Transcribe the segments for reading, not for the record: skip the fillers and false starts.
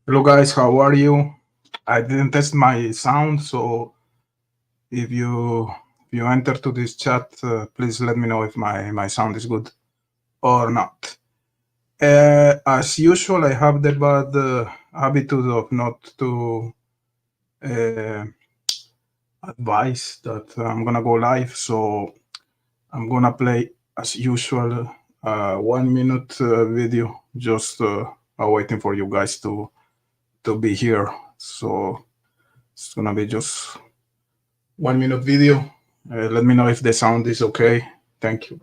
Hello guys, how are you? I didn't test my sound, so if you enter to this chat, please let me know if my sound is good or not. As usual, I have the bad habitude of not to uh, advise that I'm gonna go live, so I'm gonna play as usual 1 minute video, just waiting for you guys to be here. So it's gonna be just 1 minute video. Let me know if the sound is okay. Thank you.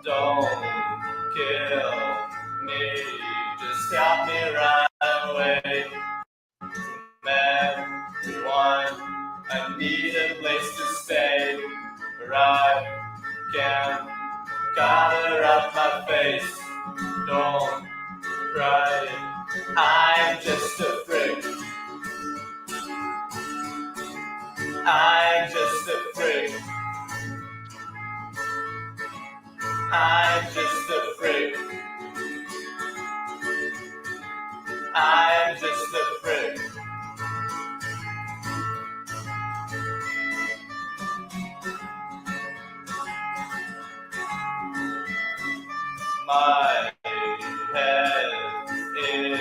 Don't kill me, just help me run away from everyone. I need a place to stay where I can cover up my face. Don't cry, I'm just a freak. I'm just a freak. I'm just a freak. I'm just a freak. My head is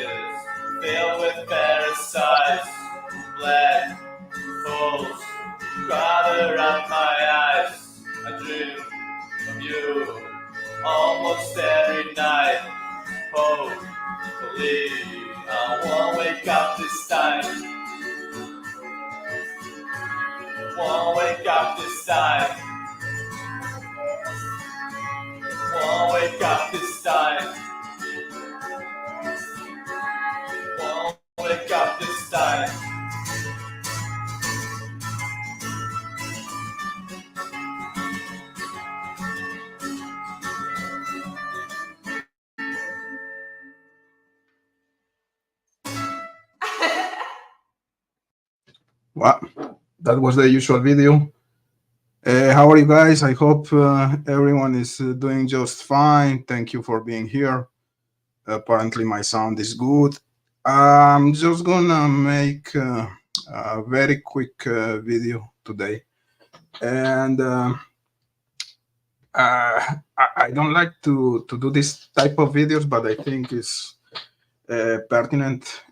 filled with parasites, black holes cover up my eyes. I dream of you almost every night. Hopefully I won't wake up this time. Won't wake up this time. Won't wake up this time. Won't wake up this time. Well, that was the usual video. How are you guys? I hope everyone is doing just fine. Thank you for being here. Apparently, my sound is good. I'm just gonna make a very quick video today, and I don't like to do this type of videos, but I think it's pertinent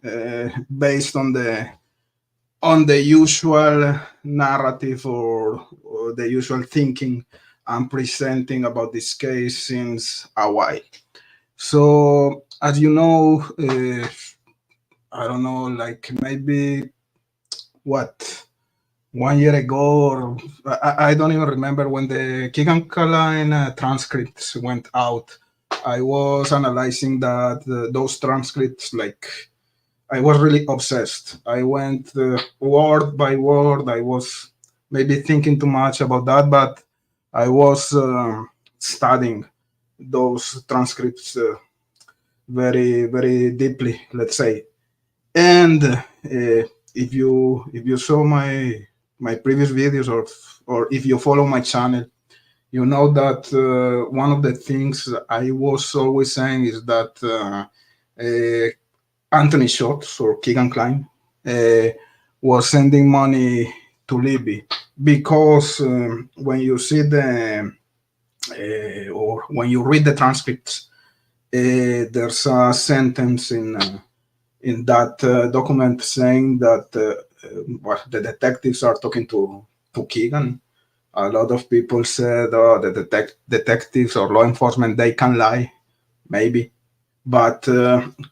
based on the usual narrative or the usual thinking I'm presenting about this case since a while. So, as you know, I don't know, like maybe what 1 year ago, or I don't even remember when the Keegan Klein transcripts went out. I was analyzing that those transcripts, like I was really obsessed. I went word by word. I was maybe thinking too much about that, but I was studying those transcripts very, very deeply, let's say. And if you saw my previous videos, or if you follow my channel, you know that one of the things I was always saying is that Anthony Schultz or Keegan Klein uh, was sending money to Libby because when you see the or when you read the transcripts, there's a sentence in that document saying that the detectives are talking to Keegan. A lot of people said, "Oh, the detectives or law enforcement, they can lie, maybe." But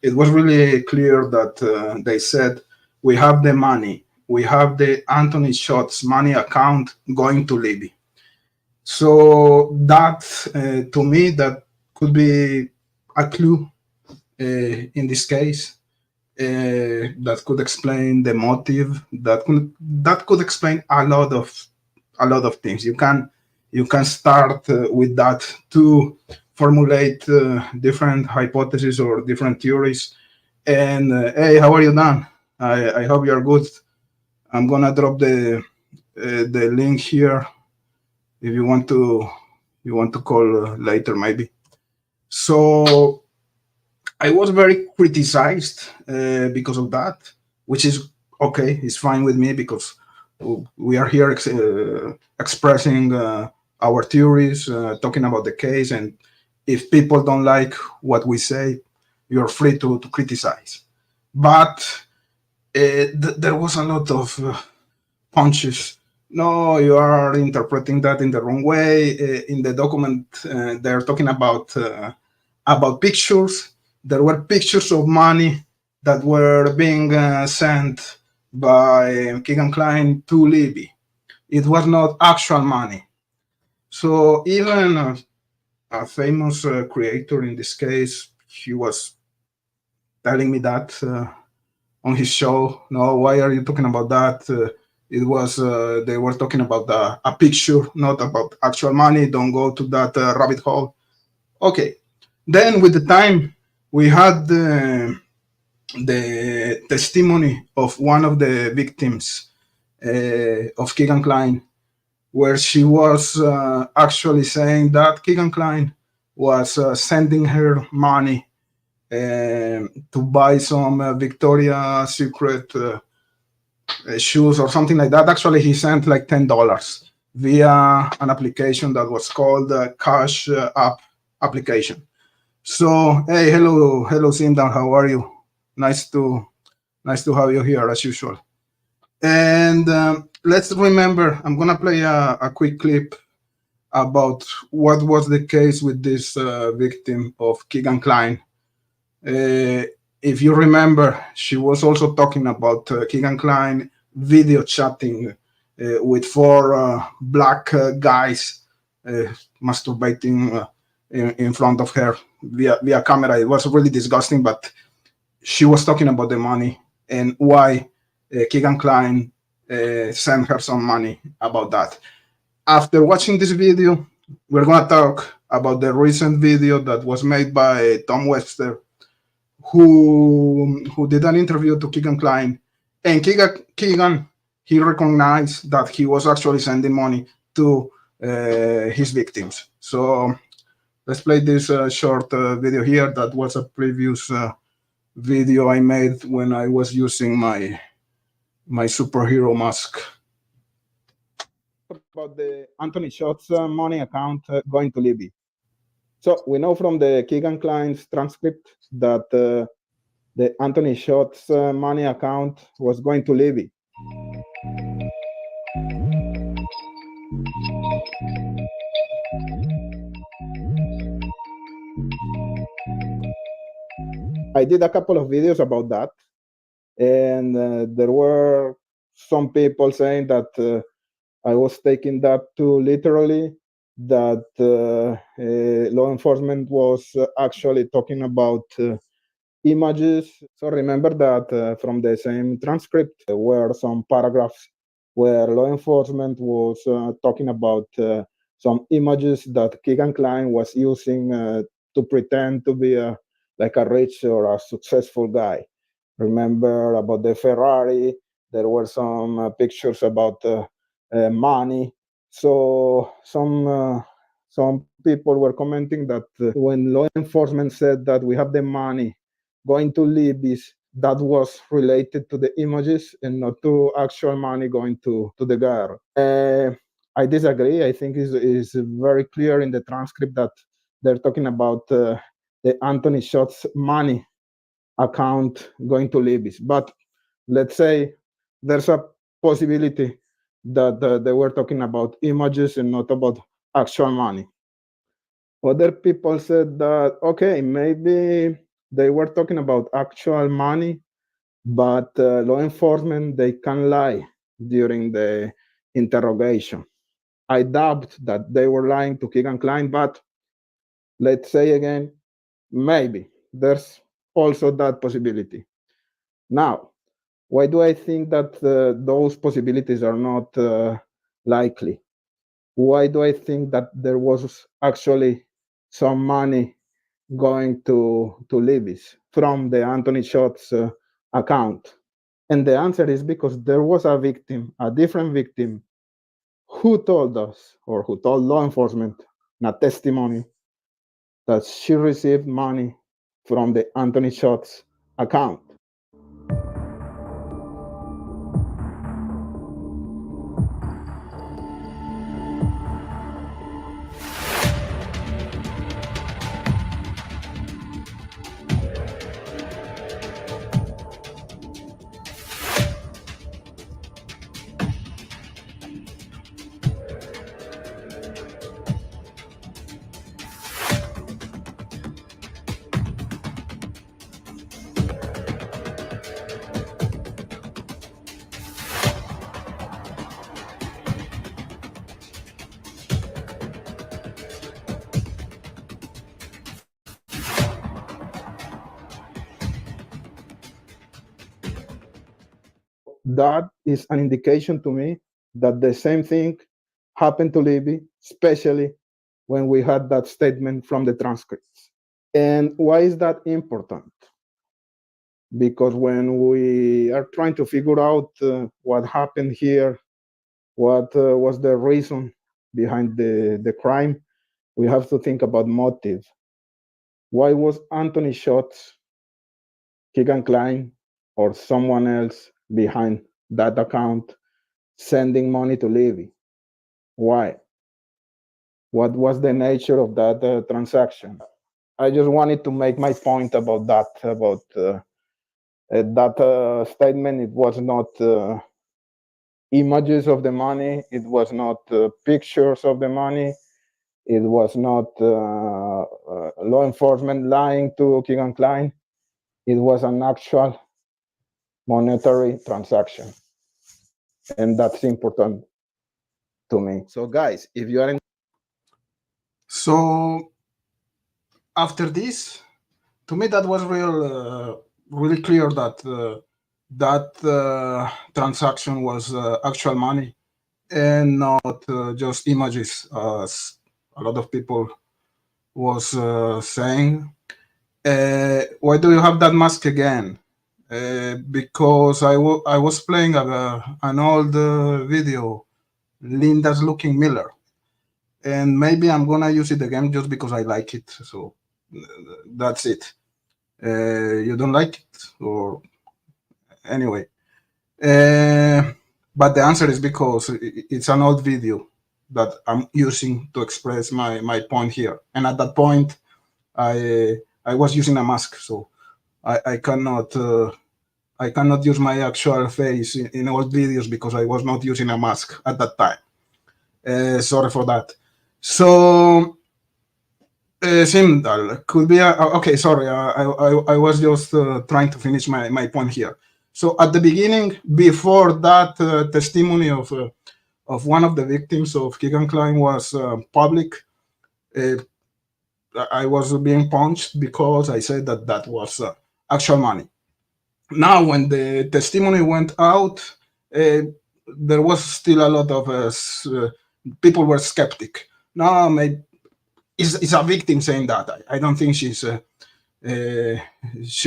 it was really clear that they said, we have the money, we have the Anthony Schultz money account going to Libby. So that, to me, that could be a clue in this case. That could explain the motive. That could explain a lot of things. you can start with that to formulate different hypotheses or different theories. And hey, how are you, Dan? I hope you're good. I'm gonna drop the link here if you want to call later maybe. So I was very criticized because of that, which is okay. It's fine with me because we are here expressing our theories, talking about the case, and if people don't like what we say, you're free to criticize. But there was a lot of punches. No, you are interpreting that in the wrong way. In the document, they're talking about pictures. There were pictures of money that were being sent by Keegan Klein to Libby. It was not actual money. So even a famous creator in this case, he was telling me that on his show. No, why are you talking about that? It was they were talking about a picture, not about actual money. Don't go to that rabbit hole. Okay. Then with the time, we had the testimony of one of the victims of Keegan Klein, where she was actually saying that Keegan Klein was sending her money to buy some Victoria's Secret shoes or something like that. Actually, he sent like $10 via an application that was called Cash App application. So, hey, hello, Simdan. How are you? Nice to have you here as usual. And let's remember, I'm gonna play a quick clip about what was the case with this victim of Keegan Klein. If you remember, she was also talking about Keegan Klein video chatting with four black guys masturbating in front of her via camera. It was really disgusting, but she was talking about the money and why Keegan Klein sent her some money about that. After watching this video, we're going to talk about the recent video that was made by Tom Webster, who did an interview to Keegan Klein, and Keegan he recognized that he was actually sending money to his victims. So let's play this short video here. That was a previous video I made when I was using my superhero mask. About the Anthony Schultz money account going to Libby. So we know from the Keegan Klein's transcript that the Anthony Schultz money account was going to Libby. I did a couple of videos about that, and there were some people saying that I was taking that too literally, that law enforcement was actually talking about images. So remember that from the same transcript, there were some paragraphs where law enforcement was talking about some images that Keegan Klein was using to pretend to be like a rich or a successful guy. Remember about the Ferrari? There were some pictures about money. So some people were commenting that when law enforcement said that we have the money going to Libby's, that was related to the images and not to actual money going to the girl. I disagree. I think is very clear in the transcript that they're talking about the Anthony Schultz money account going to Libby's. But let's say there's a possibility that they were talking about images and not about actual money. Other people said that, okay, maybe they were talking about actual money, but law enforcement, they can lie during the interrogation. I doubt that they were lying to Keegan Klein, but let's say again, maybe there's also that possibility. Now, why do I think that those possibilities are not likely? why do I think that there was actually some money going to Libby's from the Anthony Shots account? And the answer is because there was a victim, a different victim, who told us, or who told law enforcement in a testimony, that she received money from the Anthony Shots account. That is an indication to me that the same thing happened to Libby, especially when we had that statement from the transcripts. And why is that important? Because when we are trying to figure out what happened here, what was the reason behind the crime, we have to think about motive. Why was Anthony Shots, Keegan Klein, or someone else behind that account sending money to Libby? Why? What was the nature of that transaction? I just wanted to make my point about that, about that statement. It was not images of the money. It was not pictures of the money. It was not law enforcement lying to Keegan Klein. It was an actual monetary transaction. And that's important to me. So guys, if you are in... So after this, to me, that was really clear that that transaction was actual money and not just images, as a lot of people was saying. Why do you have that mask again? Because I was playing an old video, Linda's Looking Miller, and maybe I'm gonna use it again just because I like it. So that's it. You don't like it, or anyway? But the answer is because it's an old video that I'm using to express my point here. And at that point, I was using a mask, so I cannot use my actual face in old videos because I was not using a mask at that time. Sorry for that. So Simdal could be okay. Sorry, I was just trying to finish my point here. So at the beginning, before that testimony of one of the victims of Keegan Klein was public, I was being punched because I said that that was actual money. Now, when the testimony went out, there was still a lot of people were skeptic. No, maybe it's a victim saying that. I don't think she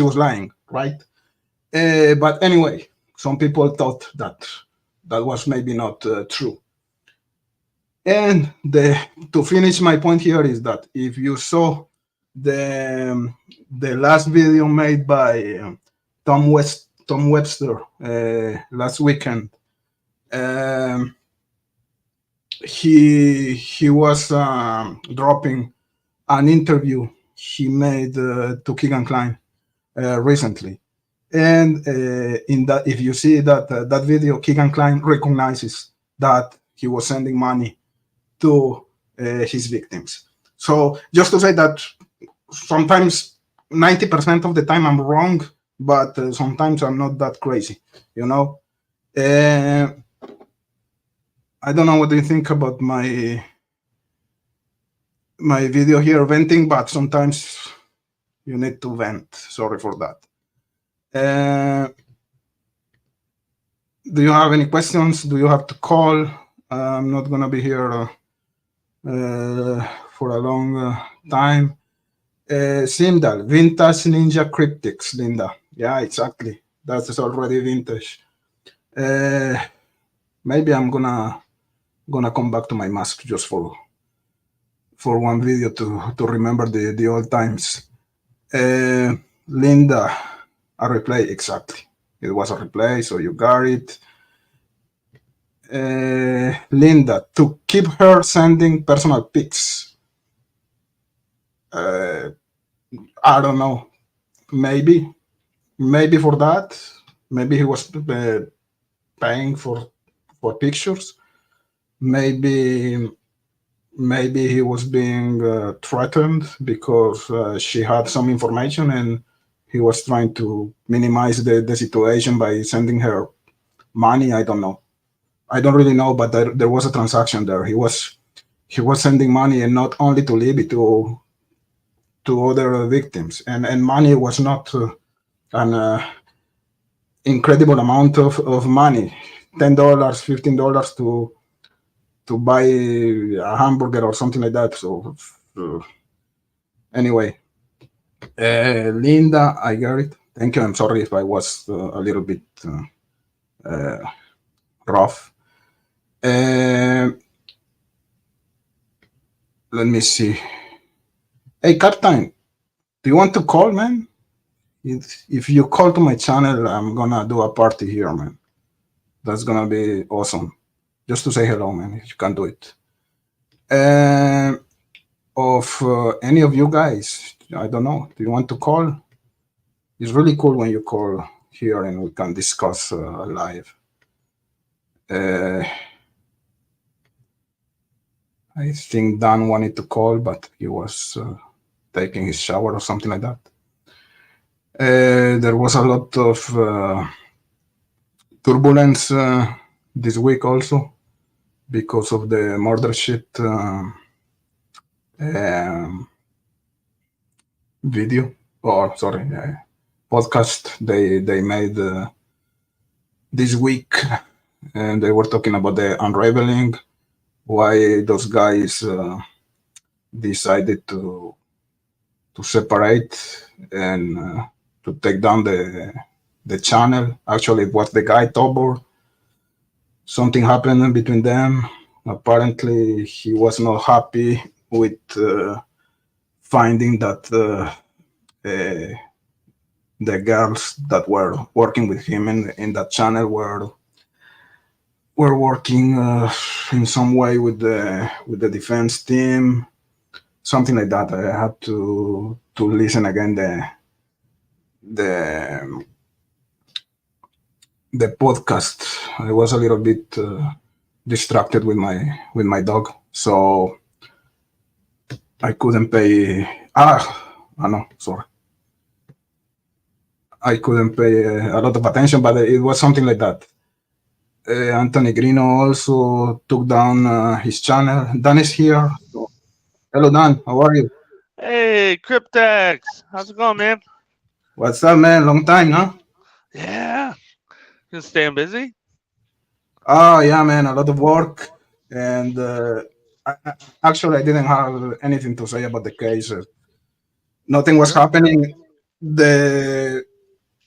was lying, right? But anyway, some people thought that that was maybe not true. And to finish my point here is that if you saw the last video made by Tom Webster last weekend, he was dropping an interview he made to Keegan Klein recently. And in that, if you see that video, Keegan Klein recognizes that he was sending money to his victims. So just to say that sometimes 90% of the time I'm wrong, but sometimes I'm not that crazy, you know. I don't know what do you think about my video here venting, but sometimes you need to vent. Sorry for that. Do you have any questions? Do you have to call? I'm not gonna be here uh, for a long time. Simdal, vintage ninja cryptics, Linda. Yeah, exactly. That's already vintage. Uh, Maybe I'm gonna come back to my mask just for one video to remember the old times. Uh, Linda, a replay, exactly. It was a replay, so you got it. Linda, to keep her sending personal pics. Uh, I don't know. Maybe for that. Maybe he was paying for pictures. Maybe maybe he was being threatened because she had some information and he was trying to minimize the situation by sending her money. I don't know. I don't really know, but there was a transaction there. He was sending money, and not only to Libby, to other victims, and money was not an incredible amount of money, $10, $15 to buy a hamburger or something like that. So anyway, Linda, I got it. Thank you. I'm sorry if I was a little bit uh, rough. Let me see. Hey, Captain, do you want to call, man? If you call to my channel, I'm gonna do a party here, man. That's gonna be awesome. Just to say hello, man. If you can do it. Uh, of any of you guys, I don't know. Do you want to call? It's really cool when you call here and we can discuss live. Uh, I think Dan wanted to call, but he was taking his shower or something like that. There was a lot of turbulence this week also because of the murder shit um, video, or sorry, podcast they made this week, and they were talking about the unraveling, why those guys decided to separate and to take down the channel. Actually, it was the guy Tobor. Something happened between them. Apparently, he was not happy with finding that uh, the girls that were working with him in that channel were working in some way with the defense team, something like that. I had to listen again the the podcast. I was a little bit distracted with my dog, so I couldn't pay. No, sorry. I couldn't pay a lot of attention, but it was something like that. Anthony Grino also took down his channel. Dan is here. So, hello, Dan. How are you? Hey, Cryptex, how's it going, man? What's up, man? Long time, huh? Yeah, you staying busy? Oh, yeah, man. A lot of work. And actually, I didn't have anything to say about the case. Nothing was Really? happening. The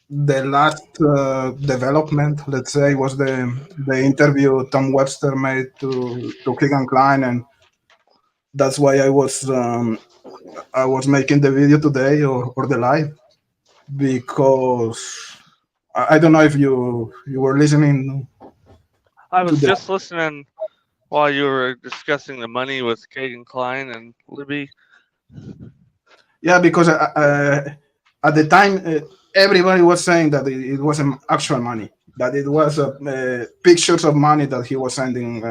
the last development, let's say, was the interview Tom Webster made to Keegan Klein, and that's why I was making the video today, or the live, because I don't know if you were listening I to was the. just listening while you were discussing the money with Keegan Klein and Libby. Yeah, because at the time everybody was saying that it wasn't actual money, that it was pictures of money that he was sending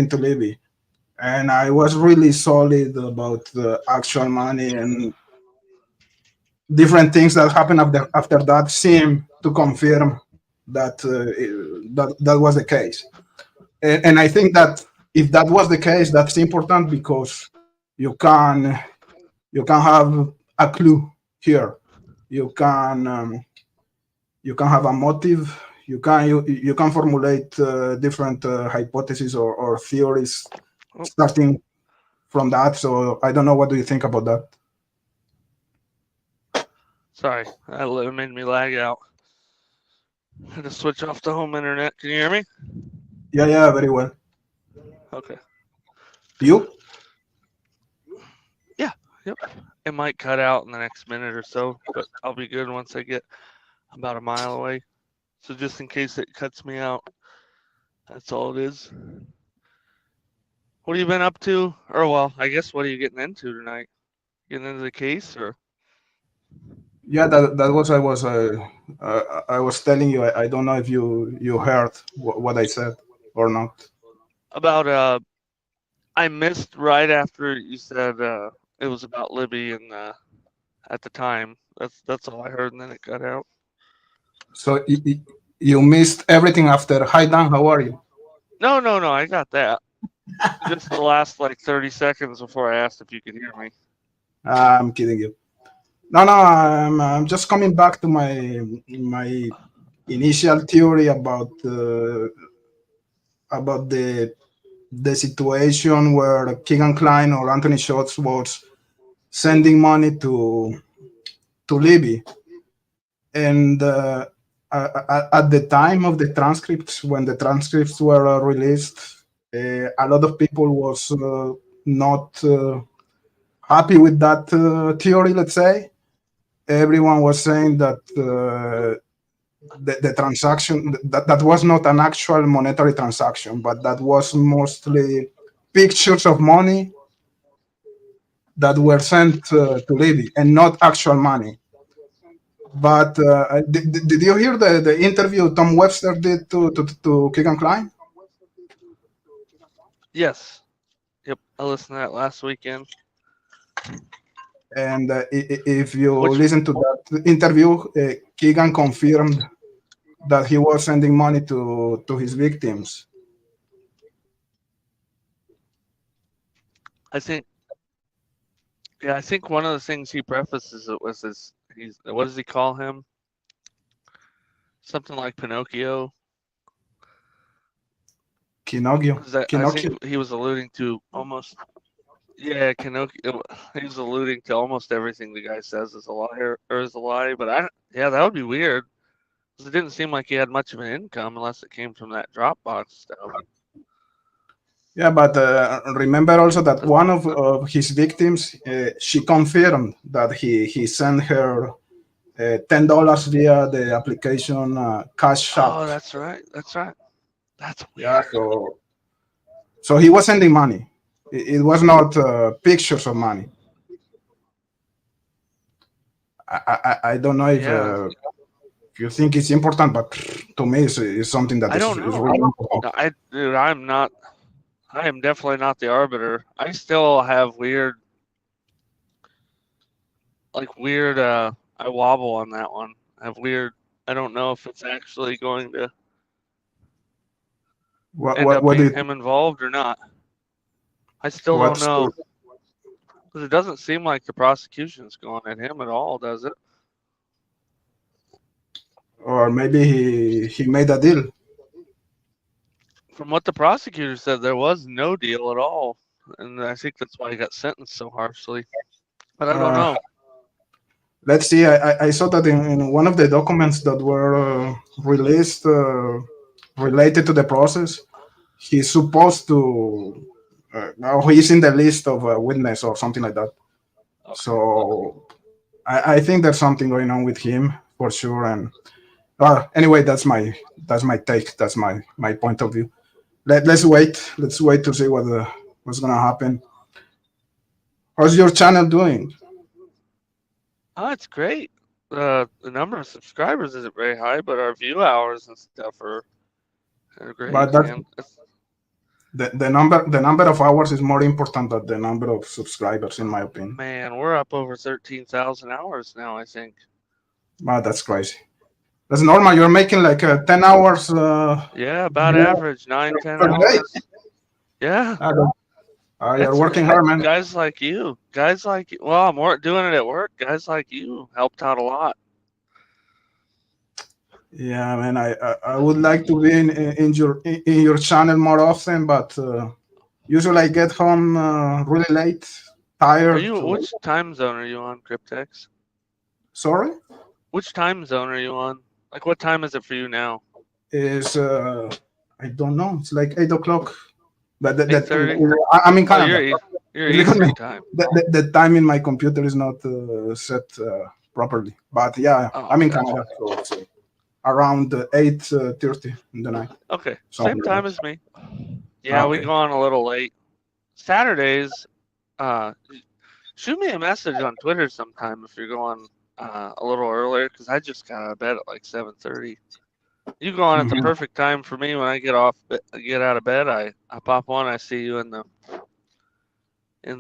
to Libby, and I was really solid about the actual money, and different things that happened after that seem to confirm that that was the case. And I think that if that was the case, that's important because you can you can have a clue here. You can have a motive. You can formulate different hypotheses or theories Oh, starting from that. So I don't know. What do you think about that? sorry, that made me lag out. I had to switch off the home internet. Can you hear me? Yeah, yeah, very well. Okay. You? Yeah. Yep. It might cut out in the next minute or so, but I'll be good once I get about a mile away. So just in case it cuts me out, that's all it is. What have you been up to? Or well, I guess what are you getting into tonight? Getting into the case or Yeah, that was I was telling you. I don't know if you heard what I said or not. about I missed right after you said it was about Libby and at the time. That's all I heard and then it cut out. So you missed everything after. Hi Dan, how are you? No, I got that. Just the last like 30 seconds before I asked if you could hear me. I'm kidding you. No, no, I'm just coming back to my initial theory about the situation where Keegan Klein or Anthony Schultz was sending money to Libby, and at the time of the transcripts, when the transcripts were released, a lot of people was not happy with that theory. Let's say everyone was saying that the transaction that was not an actual monetary transaction, but that was mostly pictures of money that were sent to Libby and not actual money. But did you hear the interview Tom Webster did to Keegan Klein? Yes. Yep. I listened to that last weekend. And if you Which listen to that interview, Keegan confirmed that he was sending money to his victims. I think yeah, I think one of the things he prefaces it was this he's what does he call him? Something like Pinocchio. Pinocchio. Because I Pinocchio. think he was alluding to almost yeah, Pinocchio. He was alluding to almost everything the guy says is a liar or is a lie. But yeah, that would be weird. Because it didn't seem like he had much of an income unless it came from that Dropbox stuff. Yeah, but remember also that So, one of his victims, she confirmed that he sent her $10 via the application Cash App. oh, that's right. That's right. That's Yeah, weird. so he was sending money. It was not pictures of money. I don't know Yeah, if you think it's important, but to me, it's something that I don't is know. really important. No, dude, I'm not. I am definitely not the arbiter. I still have weird, like weird. I wobble on that one. I have weird. I don't know if it's actually going to end up What do being you him involved or not. I still don't what's know because it doesn't seem like the prosecution's going at him at all, does it? or maybe he made a deal. From what the prosecutor said, there was no deal at all, and I think that's why he got sentenced so harshly. But I don't Uh, know. let's see. I saw that in one of the documents that were released related to the process, he's supposed to. Now he's in the list of witness or something like that. Okay. So I think there's something going on with him for sure. And anyway, that's my take. That's my point of view. Let's wait. Let's wait to see what's gonna happen. How's your channel doing? Oh, it's great. The number of subscribers isn't very high, but our view hours and stuff are great, But that man. the number of hours is more important than the number of subscribers, in my opinion. Man, we're up over 13,000 hours now, I think. But that's crazy. That's normal. You're making like 10 hours Yeah, about average, 9, 10 per day. hours. Yeah, Uh, you're that's working hard, man. guys like you. Guys like you. Well, I'm doing it at work. Guys like you helped out a lot. Yeah, man. I would like to be in your channel more often, but Usually I get home really late, Are tired. you which time zone are you on, Cryptex? Sorry, Which time zone are you on? Like what time is it for you now? is I don't know. It's like 8 o'clock. But that, 8:30? I'm in Oh, Canada. you're It's because Eastern time. the time in my computer is not set properly. But yeah, Oh, I'm in gotcha. Canada, so it's around 8:30 in the night. Okay, same Something like time that. as me. Ah, Yeah, we okay. go on a little late. Saturdays, uh, shoot me a message on Twitter sometime if you're going a little earlier, because I just got out of bed at like 7:30. You go on at the Mhm. perfect time for me when I get out of bed. I pop on. I see you in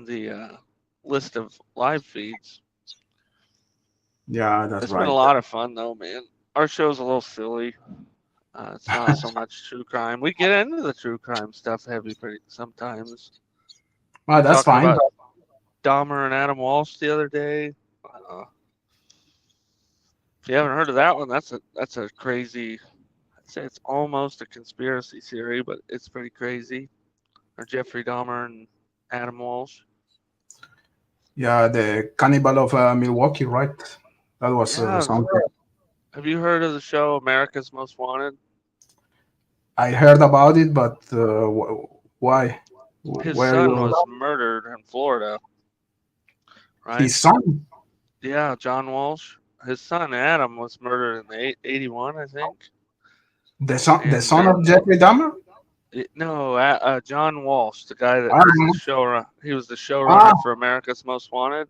the list of live feeds. Yeah, that's It's been a right. lot of fun though, man. Our show's a little silly. It's not so much true crime. We get into the true crime stuff heavy pretty sometimes. Well, that's Talking fine. about Dahmer and Adam Walsh the other day. If you haven't heard of that one, that's a crazy. I'd say it's almost a conspiracy theory, but it's pretty crazy. Or Jeffrey Dahmer and Adam Walsh. Yeah, the Cannibal of Milwaukee, right? That was Yeah. something. Have you heard of the show America's Most Wanted? I heard about it, but why? His Where son you? was murdered in Florida, right? His son, Yeah, John Walsh. His son Adam was murdered in the 81, I think. the And son of Jeffrey Dahmer. no, John Walsh, the guy that I was don't the know. showrunner. He was the Ah, showrunner for America's Most Wanted,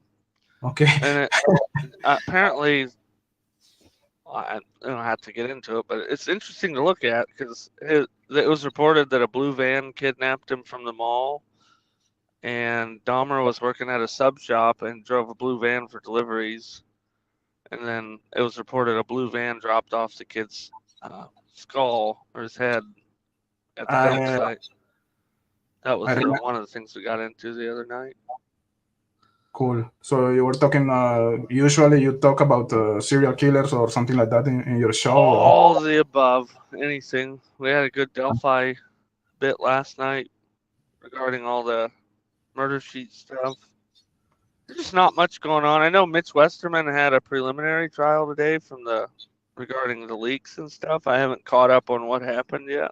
okay. and apparently I don't have to get into it, but it's interesting to look at because it was reported that a blue van kidnapped him from the mall, and Dahmer was working at a sub shop and drove a blue van for deliveries. And then it was reported a blue van dropped off the kid's skull or his head at the dump I site. That I was remember. one of the things we got into the other night. Cool. So you were talking. Usually you talk about serial killers or something like that in your show. Or? All the above, anything. We had a good Delphi bit last night regarding all the murder sheet stuff. There's just not much going on. I know Mitch Westerman had a preliminary trial today regarding the leaks and stuff. I haven't caught up on what happened yet.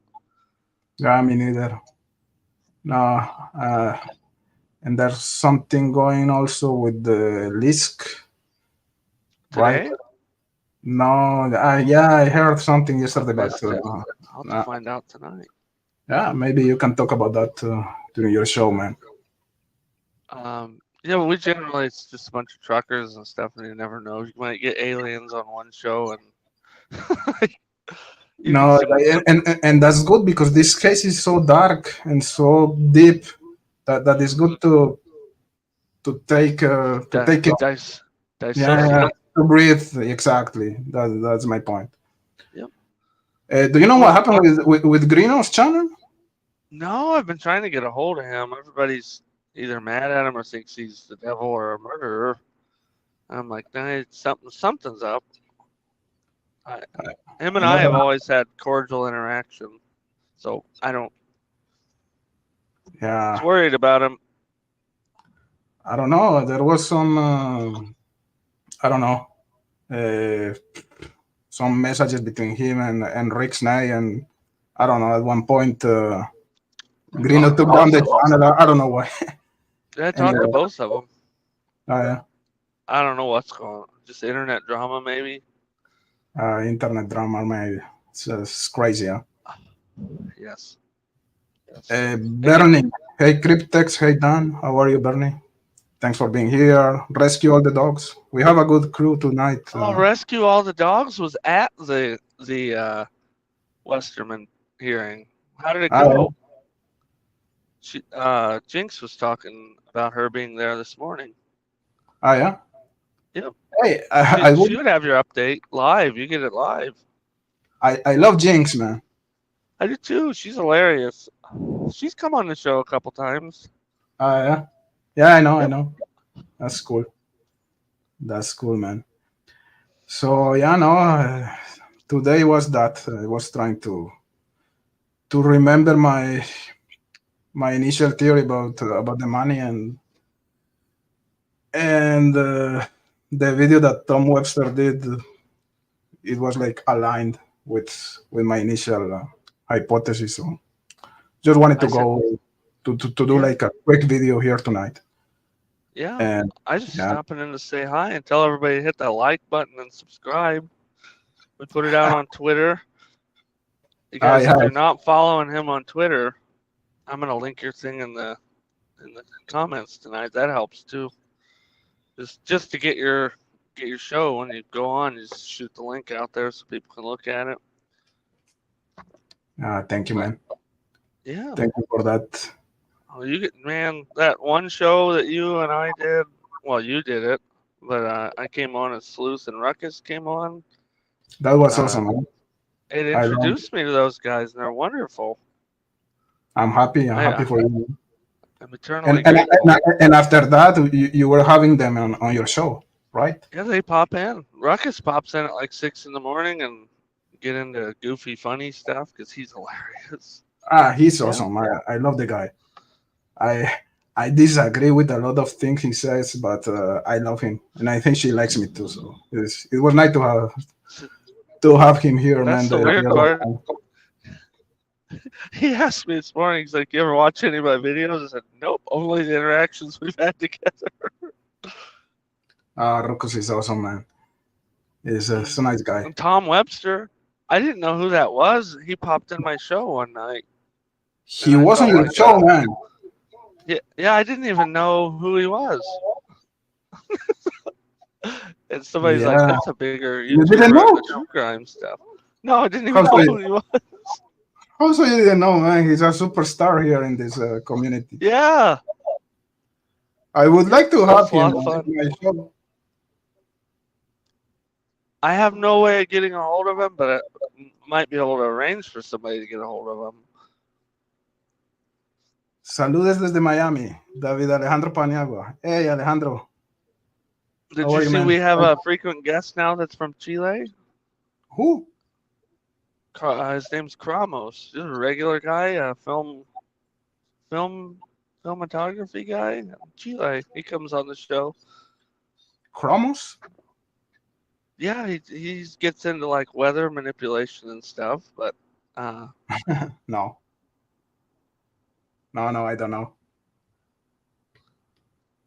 Yeah, me neither. No. And there's something going also with the Lisk, right? Today? No, yeah, I heard something yesterday, but Missed it. I'll have to find out tonight. yeah, maybe you can talk about that during your show, man. Yeah, but we generally it's just a bunch of truckers and stuff, and you never know. You might get aliens on one show, and you can No, see. and that's good because this case is so dark and so deep that is good to take it. Yeah, yeah, Dissociate. to breathe. Exactly. That's my point. Yep. Do you know what Well, happened with Greenhouse channel? no, I've been trying to get a hold of him. Everybody's either mad at him or thinks he's the devil or a murderer. I'm like, nah, something's up. Him and I I have never. always had cordial interaction, so I don't. Yeah, Was worried about him. I don't know. There was some. I don't know. Uh, some messages between him and Rick Snay, and I don't know. At one point, Greeno Talked to took down both the of them. channel. I don't know why. Yeah, I talked to Anyway, both of them. yeah. I don't know what's going on. Just internet drama, maybe. Internet drama, maybe. It's crazy, huh? Yes. Yes. And Bernie. Hey, Cryptex. Hey, Dan. How are you, Bernie? Thanks for being here. Rescue all the dogs. We have a good crew tonight. Rescue All the Dogs was at the Westerman hearing. How did it I, go? Jinx was talking about her being there this morning. yeah. Yep. Hey, I She would. would have your update live. You get it live. I love Jinx, man. I do too. She's hilarious. She's come on the show a couple times. Yeah. Yeah, I know. I Yep. know. That's cool. That's cool, man. So yeah, no. Today was that I was trying to remember my initial theory about the money and the video that Tom Webster did. It was like aligned with my initial hypothesis. So just wanted to I said, go to do yeah, like a quick video here tonight. yeah. And I just yeah, stopping in to say hi and tell everybody to hit that like button and subscribe. We put it out on Twitter. You I guys, if you're have. not following him on Twitter, I'm gonna link your thing in the comments tonight. That helps too. Just to get your show when you go on, you just shoot the link out there so people can look at it. Thank you, But man. yeah, Thank you for that. oh, you get man that one show that you and I did. Well, you did it, but I came on as Sleuth and Ruckus came on. That was Uh, awesome, man. it I love. introduced me to those guys, and they're wonderful. I'm happy. I'm I happy for you. I'm And eternally and, grateful. and after that, you were having them on your show, right? Yeah, they pop in. Ruckus pops in at like 6 in the morning and get into goofy, funny stuff because he's hilarious. He's Yeah. awesome. I love the guy. I I disagree with a lot of things he says, but I love him, and I think she likes me too. So it was nice to have him here, That's man. the The weird other part. time. He asked me this morning, he's like, you ever watch any of my videos? I said, nope, only the interactions we've had together. Rocos is awesome, man. He's a nice guy. And Tom Webster, I didn't know who that was. He popped in my show one night. And He I was on felt your like show, man. yeah, I didn't even know who he was. And somebody's like, Yeah, that's a bigger you didn't YouTuber on know? the true crime stuff. No, I didn't How even so know you, who he was. how so you didn't know, man? He's a superstar here in this community. Yeah, I would like to it's have a lot him of fun. on my show. I have no way of getting a hold of him, but I might be able to arrange for somebody to get a hold of him. Saludes desde Miami, David Alejandro Paniagua. Hey, Alejandro, Did how you are you, see man? we have a frequent guest now that's from Chile? Who? His name's Kramos. He's a regular guy, a cinematography guy. Chile. He comes on the show. Cromos? Yeah, he gets into like weather manipulation and stuff, but No, no, I don't know.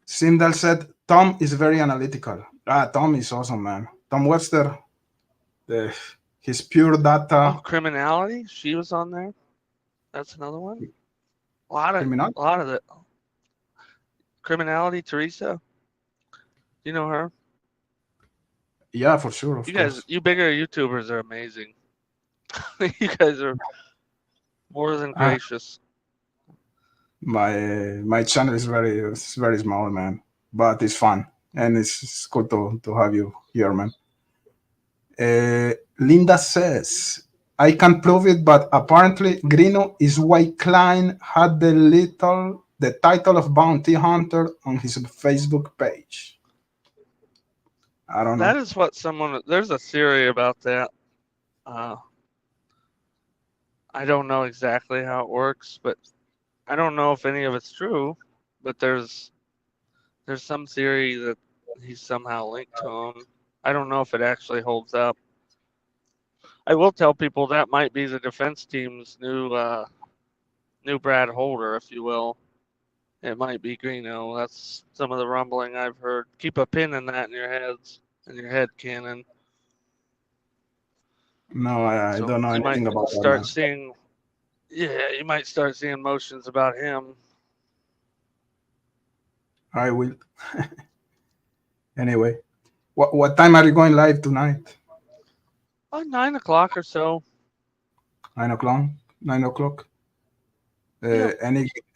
Sindel said Tom is very analytical. Tom is awesome, man. Tom Webster, the, his pure data. criminality. She was on there. That's another one. Criminal? A lot of the criminality. Teresa, you know her. Yeah, for sure, of You guys, course. you bigger YouTubers are amazing. You guys are more than Uh, gracious. my channel is very small, man, but it's fun and it's cool to have you here, man. Linda says, I can't prove it, but apparently Grino is why Klein had the title of bounty hunter on his Facebook page. I don't That know. is what there's a theory about that. Uh, I don't know exactly how it works, but I don't know if any of it's true. But there's some theory that he's somehow linked to him. I don't know if it actually holds up. I will tell people that might be the defense team's new Brad Holder, if you will. It might be Greeno. That's some of the rumbling I've heard. Keep a pin in that in your heads, in your head cannon. No, I So don't know you might anything about that, start man. seeing, yeah, you might start seeing motions about him. I will. Anyway, what time are you going live tonight? 9 o'clock or so. 9 o'clock. 9 o'clock. Yep.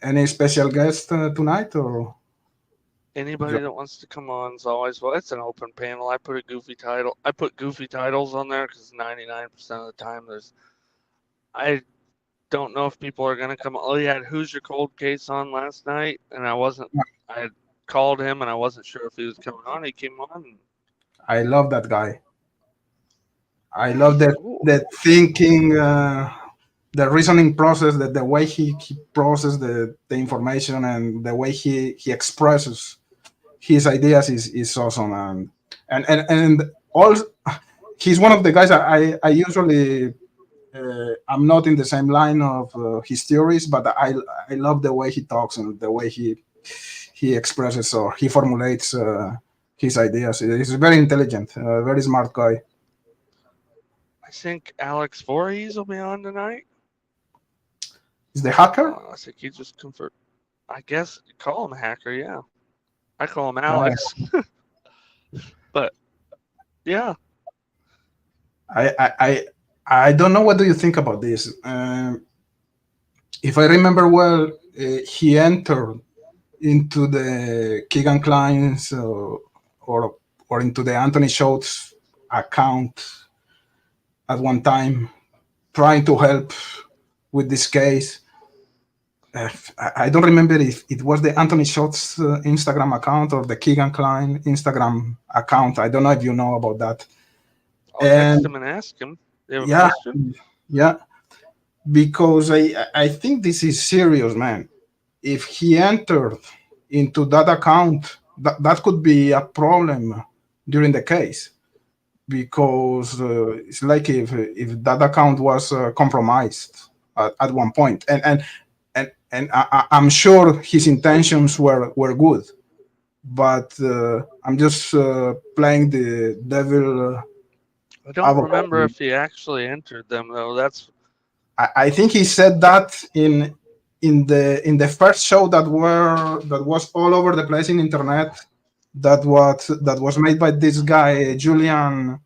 Any special guest tonight or? Anybody that wants to come on is always well. It's an open panel. I put goofy titles on there because 99% of the time I don't know if people are gonna come. Oh, you had Who's Your Cold Case on last night, and I had called him and I wasn't sure if he was coming on. He came on. I love that guy. I Yeah, love he's that cool. that thinking the reasoning process, that the way he processes the information and the way he expresses his ideas is awesome. And all, he's one of the guys I usually I'm not in the same line of his theories, but I love the way he talks and the way he expresses or he formulates his ideas. He's very intelligent, very smart guy. I think Alex Voorhees will be on tonight. Is the hacker? I think he just convert. I guess you call him a hacker, yeah. I call him Alex. But yeah, I don't know. What do you think about this? If I remember well, he entered into the Keegan Klein's or into the Anthony Schultz account at one time, trying to help with this case. I don't remember if it was the Anthony Schultz Instagram account or the Keegan Klein Instagram account. I don't know if you know about that. I'll text him and ask him. You have a Yeah, question? yeah, because I think this is serious, man. If he entered into that account, that could be a problem during the case, because it's like if that account was compromised at one point, and I'm sure his intentions were good, but I'm just playing the devil. I don't remember if he actually entered them though. That's I think he said that in the first show that was all over the place in internet, that was made by this guy Julian.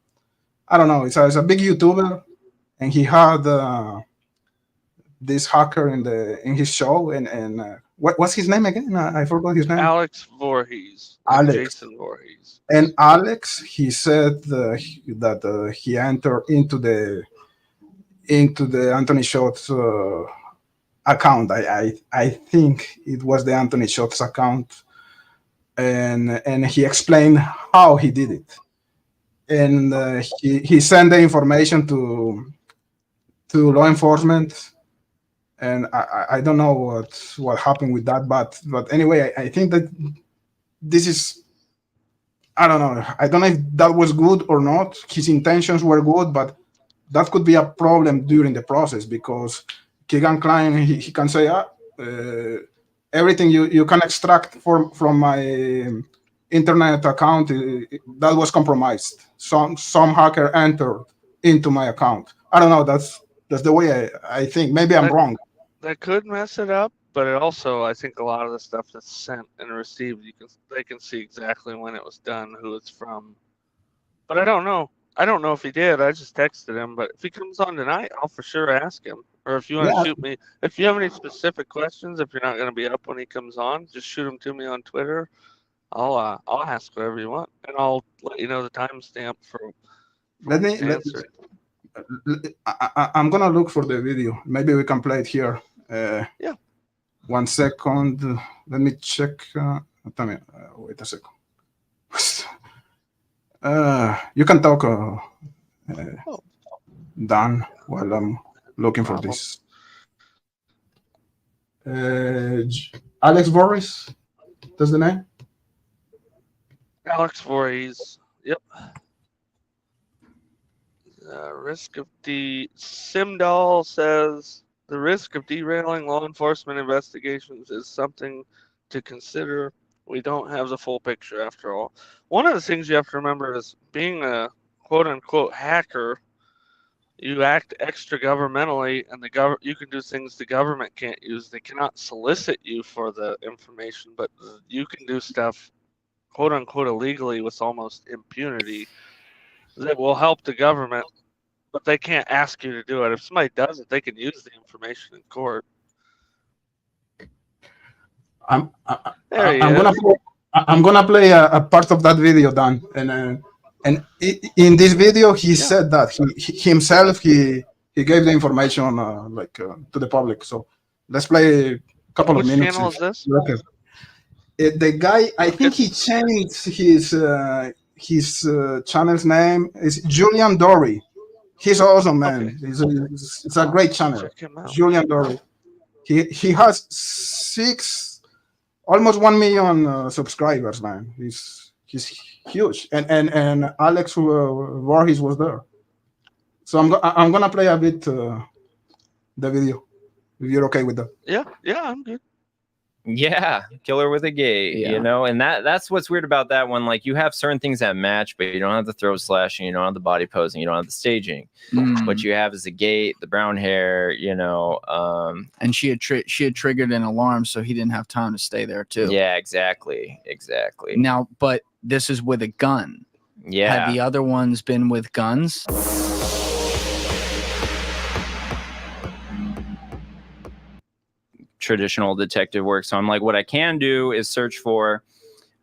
I don't know. It's a big YouTuber, and he had this hacker in his show, and what's his name again? I forgot his name. Alex Voorhees. Like Alex. Jason Voorhees. And Alex, he said that he entered into the Anthony Schultz account. I think it was the Anthony Schultz account, and he explained how he did it, and he sent the information to law enforcement, and I don't know what happened with that, but anyway, I think that this is, I don't know. I don't know if that was good or not. His intentions were good, but that could be a problem during the process, because Keegan Klein, he can say, everything you can extract from my internet account, that was compromised. Some hacker entered into my account. I don't know. That's the way I think. Maybe I'm wrong. That could mess it up, but it also, I think a lot of the stuff that's sent and received, they can see exactly when it was done, who it's from. But I don't know. I don't know if he did. I just texted him. But if he comes on tonight, I'll for sure ask him. Or if you want to shoot me, if you have any specific questions, if you're not going to be up when he comes on, just shoot them to me on Twitter. I'll ask whatever you want, and I'll let you know the timestamp for answer. I'm gonna look for the video. Maybe we can play it here. Yeah. 1 second. Let me check. Wait a second. You can talk, Dan, while I'm looking for this. Alex Voorhees, that's the name? Alex Voorhees. Yep. Risk of Simdal says the risk of derailing law enforcement investigations is something to consider. We don't have the full picture after all. One of the things you have to remember is being a quote-unquote hacker, you act extra governmentally, and you can do things the government can't use. They cannot solicit you for the information, but you can do stuff quote-unquote illegally with almost impunity that will help the government, but they can't ask you to do it. If somebody does it, they can use the information in court. I'm gonna play a part of that video, Dan, and in this video he said that he himself gave the information to the public. So let's play a couple of minutes. Which channel is this? The guy, I think he changed his channel's name. Is Julian Dory. He's awesome, Okay. man. It's a great channel. Check him out. Julian Dory. He has almost 1 million subscribers, man. He's huge. And Alex Voorhees was there. So I'm gonna play a bit the video if you're okay with that. Yeah, I'm good. Yeah, killer with a gate, you know, and that's what's weird about that one. Like, you have certain things that match, but you don't have the throat slashing, you don't have the body posing, you don't have the staging. What you have is the gate, the brown hair, you know. And she had triggered an alarm, so he didn't have time to stay there too. Yeah, exactly. Now, but this is with a gun. Yeah. Have the other ones been with guns? Traditional detective work. So I'm like, what I can do is search for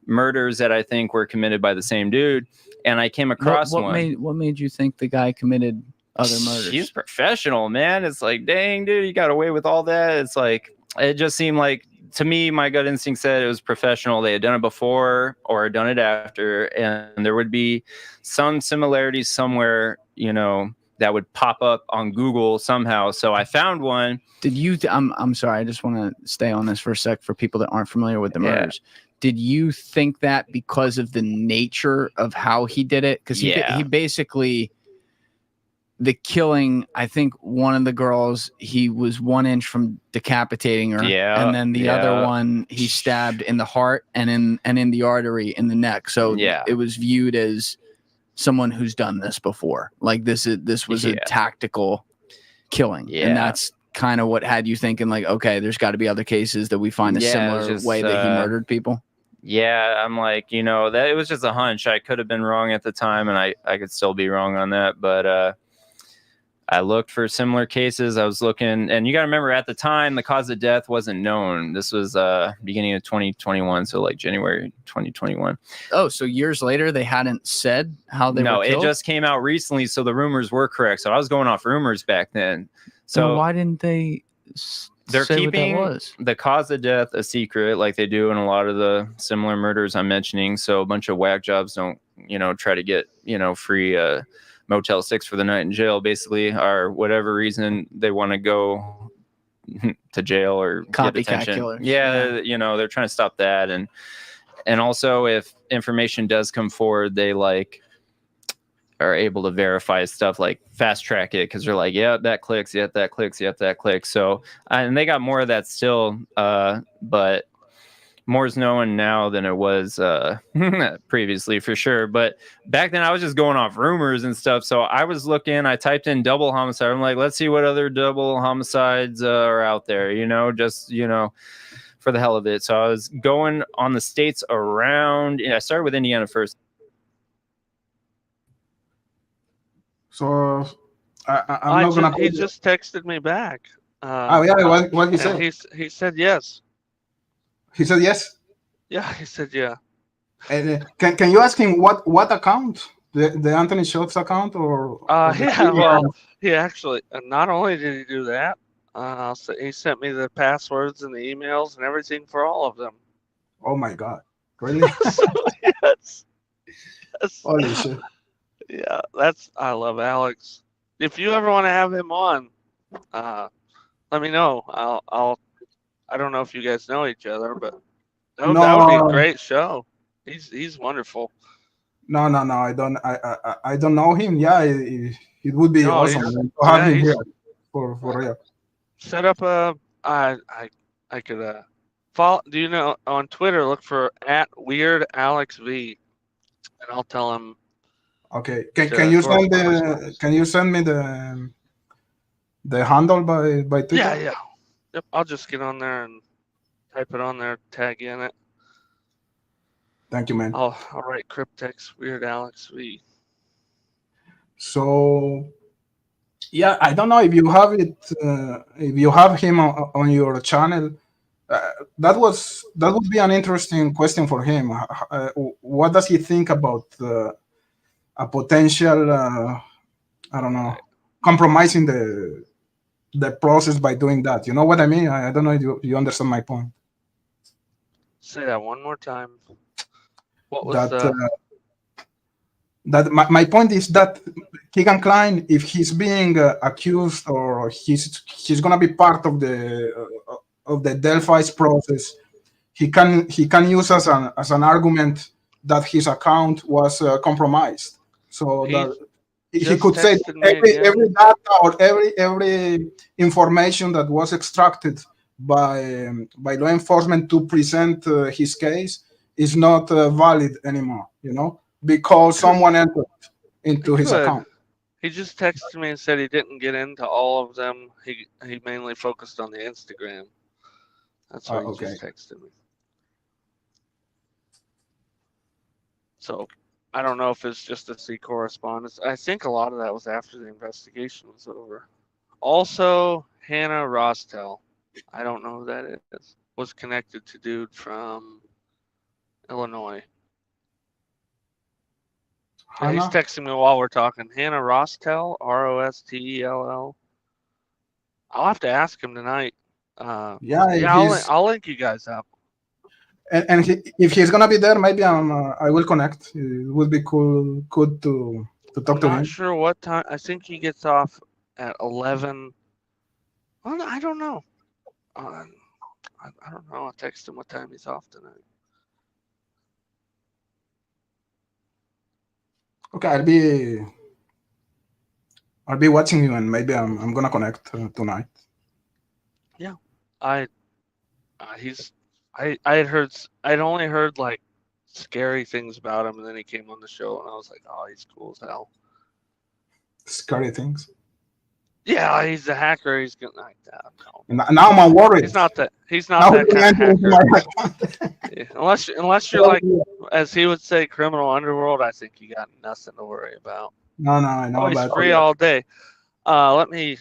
murders that I think were committed by the same dude. And I came across what one. What made you think the guy committed other murders? He's professional, man. It's like, dang, dude, you got away with all that. It's like, it just seemed like, to me, my gut instinct said it was professional. They had done it before or done it after, and there would be some similarities somewhere, you know, that would pop up on Google somehow. So I found one. Did you? I'm sorry. I just want to stay on this for a sec for people that aren't familiar with the murders. Did you think that because of the nature of how he did it? Because he basically, the killing, I think one of the girls, he was 1 inch from decapitating her. Yeah. And then the other one, he stabbed in the heart and in the artery in the neck. So it was viewed as someone who's done this before. Like this was a tactical killing. Yeah. And that's kind of what had you thinking, like, okay, there's got to be other cases that we find a similar way that he murdered people. Yeah, I'm like, you know, that it was just a hunch. I could have been wrong at the time, and I could still be wrong on that. But I looked for similar cases. I was looking, and you got to remember, at the time, the cause of death wasn't known. This was beginning of 2021, so like January 2021. Oh, so years later, they hadn't said how they were killed? No, it just came out recently, so the rumors were correct. So I was going off rumors back then. So well, why didn't they they're say keeping what that was? the cause of death a secret, like they do in a lot of the similar murders I'm mentioning. So a bunch of whack jobs don't, you know, try to get, you know, free Motel 6 for the night in jail, basically, or whatever reason they want to go to jail or get detention. Killers. Yeah, you know, they're trying to stop that. And also, if information does come forward, they like are able to verify stuff, like fast track it, because they're like, yeah, that clicks, yeah, that clicks, yeah, that clicks. So and they got more of that still, but more is known now than it was previously, for sure. But back then I was just going off rumors and stuff. So I was looking, I typed in double homicide. I'm like, let's see what other double homicides are out there, you know, just, you know, for the hell of it. So I was going on the states around. I started with Indiana first. So I'm not gonna. He just texted me back. What he said? He said yes. He said yes. Yeah, he said yeah. And can you ask him what account? The Anthony Schultz account, or? Yeah. Well, he actually not only did he do that, he sent me the passwords and the emails and everything for all of them. Oh my God! Really? So, yes. Holy shit! Yeah, I love Alex. If you ever want to have him on, let me know. I don't know if you guys know each other, but that would be a great show. He's wonderful. No, I don't know him. Yeah, it would be awesome to have him here for real. Set up I could follow. Do you know on Twitter? Look for @WeirdAlexV, and I'll tell him. Okay. Can you send me the handle by Twitter? Yeah. Yep. I'll just get on there and type it on there, tag in it. Thank you, man. I'll write cryptex WeirdAlexV. So, yeah, I don't know if you have it. If you have him on your channel, that would be an interesting question for him. What does he think about a potential, I don't know, compromising the process by doing that? You know what I mean? I don't know if you understand my point. Say that one more time. What was That my point is that Keegan Klein, if he's being accused or he's gonna be part of the Delphi's process, he can use as an argument that his account was compromised. So that he could say every data or every information that was extracted by law enforcement to present his case is not valid anymore. You know, because someone entered into his account. He just texted me and said he didn't get into all of them. He mainly focused on the Instagram. That's what he just texted me. So I don't know if it's just to see correspondence. I think a lot of that was after the investigation was over. Also, Hannah Rostel, I don't know who that is, was connected to dude from Illinois. Yeah, he's texting me while we're talking. Hannah Rostel, Rostell. I'll have to ask him tonight. I'll link you guys up. And if he's gonna be there, maybe I will connect. It would be good to talk to him. I'm not sure what time. I think he gets off at 11. Well, I don't know. I don't know. I'll text him what time he's off tonight. Okay, I'll be watching you, and maybe I'm gonna connect tonight. Yeah, I'd only heard like scary things about him, and then he came on the show, and I was like, oh, he's cool as hell. Scary things. Yeah, he's a hacker. He's getting like that. No. Now I'm worried. He's not that kind of hacker. Yeah, unless you're like, as he would say, criminal underworld. I think you got nothing to worry about. No, I know. He's free all day. You want me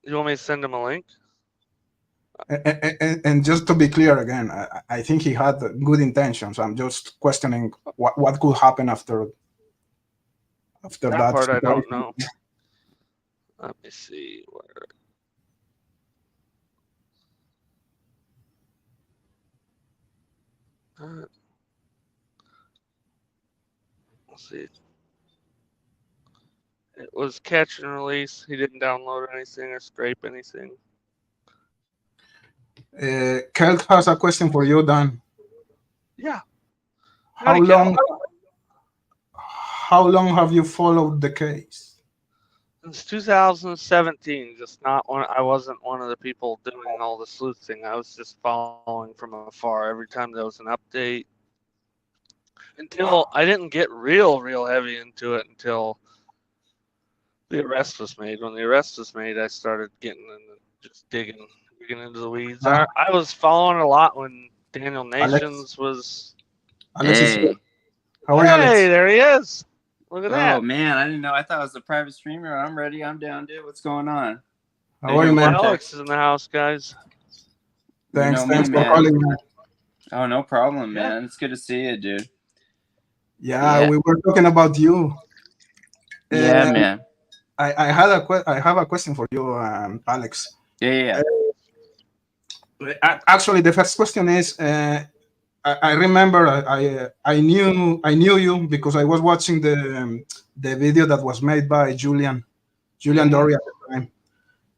to send him a link? And just to be clear again, I think he had good intentions. I'm just questioning what could happen after that. Part I don't know. Let me see where. Let's see. It was catch and release. He didn't download anything or scrape anything. Kelt has a question for you, Dan. Yeah. How long have you followed the case? Since 2017, I wasn't one of the people doing all the sleuthing. I was just following from afar every time there was an update. Until I didn't get real heavy into it until the arrest was made. When the arrest was made, I started just digging into the weeds. I was following a lot when Daniel Nations was. Alex hey, how are you, Alex? Hey, there he is. Look at that. Oh man, I didn't know. I thought it was a private streamer. I'm ready. I'm down, dude. What's going on? How are you, man? Alex is in the house, guys. Thanks for calling, man. Oh, no problem, man. It's good to see you, dude. Yeah, we were talking about you. Yeah, man. I have a question for you, Alex. Yeah. Actually, the first question is, I remember I knew you because I was watching the video that was made by Julian Dory at the time.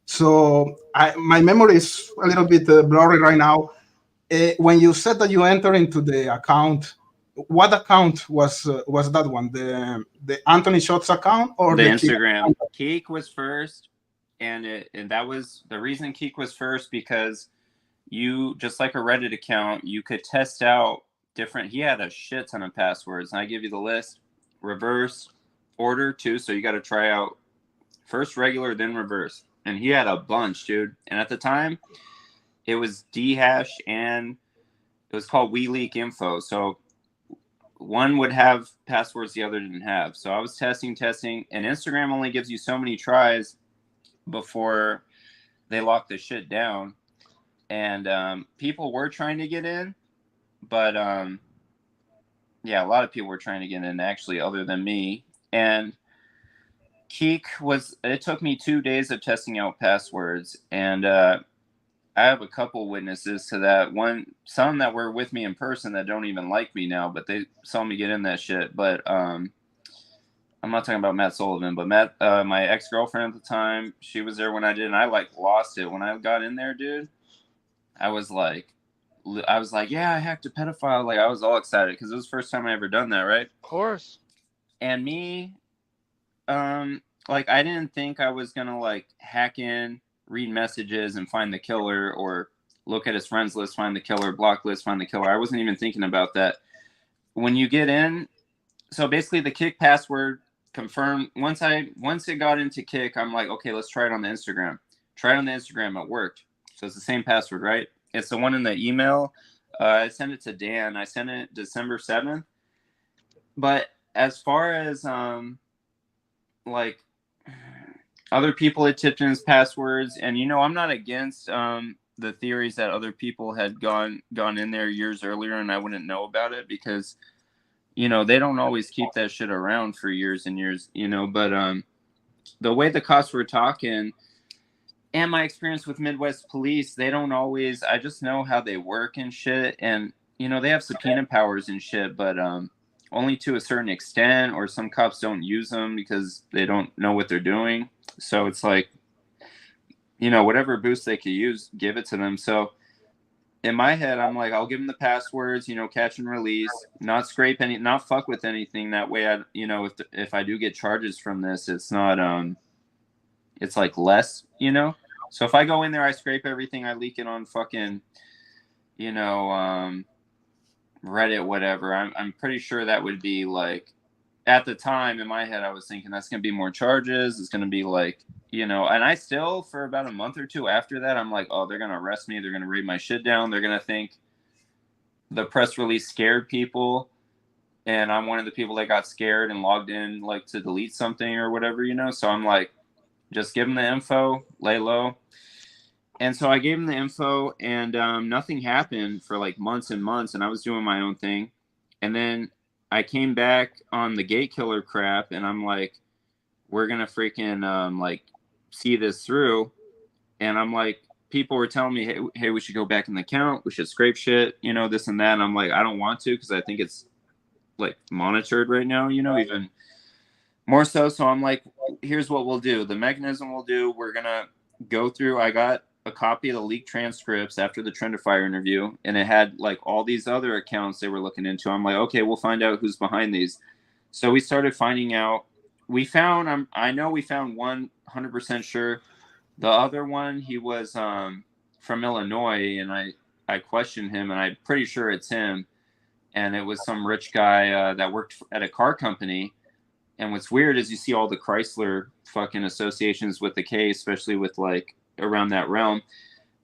So my memory is a little bit blurry right now. When you said that you entered into the account, what account was that one? The Anthony Shots account or the Instagram? Keek was first, and that was the reason Keek was first because you, just like a Reddit account, you could test out different. He had a shit ton of passwords, and I give you the list. Reverse order too, so you got to try out first regular, then reverse. And he had a bunch, dude. And at the time, it was dhash and it was called WeLeak Info. So one would have passwords the other didn't have. So I was testing, and Instagram only gives you so many tries before they lock the shit down. And people were trying to get in, but a lot of people were trying to get in actually, other than me. And Keek it took me 2 days of testing out passwords, and I have a couple witnesses to that. Some that were with me in person that don't even like me now, but they saw me get in that shit. But I'm not talking about Matt Sullivan, but Matt, my ex-girlfriend at the time, she was there when I did, and I like lost it when I got in there, dude. I was like, yeah, I hacked a pedophile. Like, I was all excited because it was the first time I ever done that, right? Of course. And me, like, I didn't think I was gonna like hack in, read messages, and find the killer, or look at his friends list, find the killer, block list, find the killer. I wasn't even thinking about that. When you get in, so basically the Kick password confirmed. Once it got into Kick, I'm like, okay, let's try it on the Instagram. Try it on the Instagram. It worked. So it's the same password, right? It's the one in the email. I sent it to Dan. I sent it December 7th. But as far as like other people had tipped in his passwords, and I'm not against the theories that other people had gone in there years earlier and I wouldn't know about it, because they don't always keep that shit around for years and years, but the way the cops were talking and my experience with Midwest police, they don't always, I just know how they work and shit. And, they have subpoena powers and shit, but only to a certain extent, or some cops don't use them because they don't know what they're doing. So it's like, whatever boost they could use, give it to them. So in my head, I'm like, I'll give them the passwords, catch and release, not scrape any, not fuck with anything. That way, if I do get charges from this, it's not, it's like less, So if I go in there, I scrape everything, I leak it on fucking, Reddit, whatever. I'm pretty sure that would be like, at the time in my head, I was thinking that's going to be more charges. It's going to be like, and I still, for about a month or two after that, I'm like, oh, they're going to arrest me. They're going to raid my shit down. They're going to think the press release scared people, and I'm one of the people that got scared and logged in like to delete something or whatever, So I'm like, just give them the info, lay low. And so I gave them the info, and nothing happened for like months and months, and I was doing my own thing. And then I came back on the gate killer crap, and I'm like, we're going to freaking like see this through. And I'm like, people were telling me, hey, we should go back in the account. We should scrape shit, this and that. And I'm like, I don't want to, because I think it's like monitored right now, even more so. So I'm like, here's what we'll do. The mechanism we'll do, we're going to go through. I got a copy of the leaked transcripts after the Trendify interview, and it had like all these other accounts they were looking into. I'm like, okay, we'll find out who's behind these. So we started finding out. I know we found 100% sure. The other one, he was from Illinois, and I questioned him, and I'm pretty sure it's him. And it was some rich guy that worked at a car company. And what's weird is you see all the Chrysler fucking associations with the K, especially with like around that realm.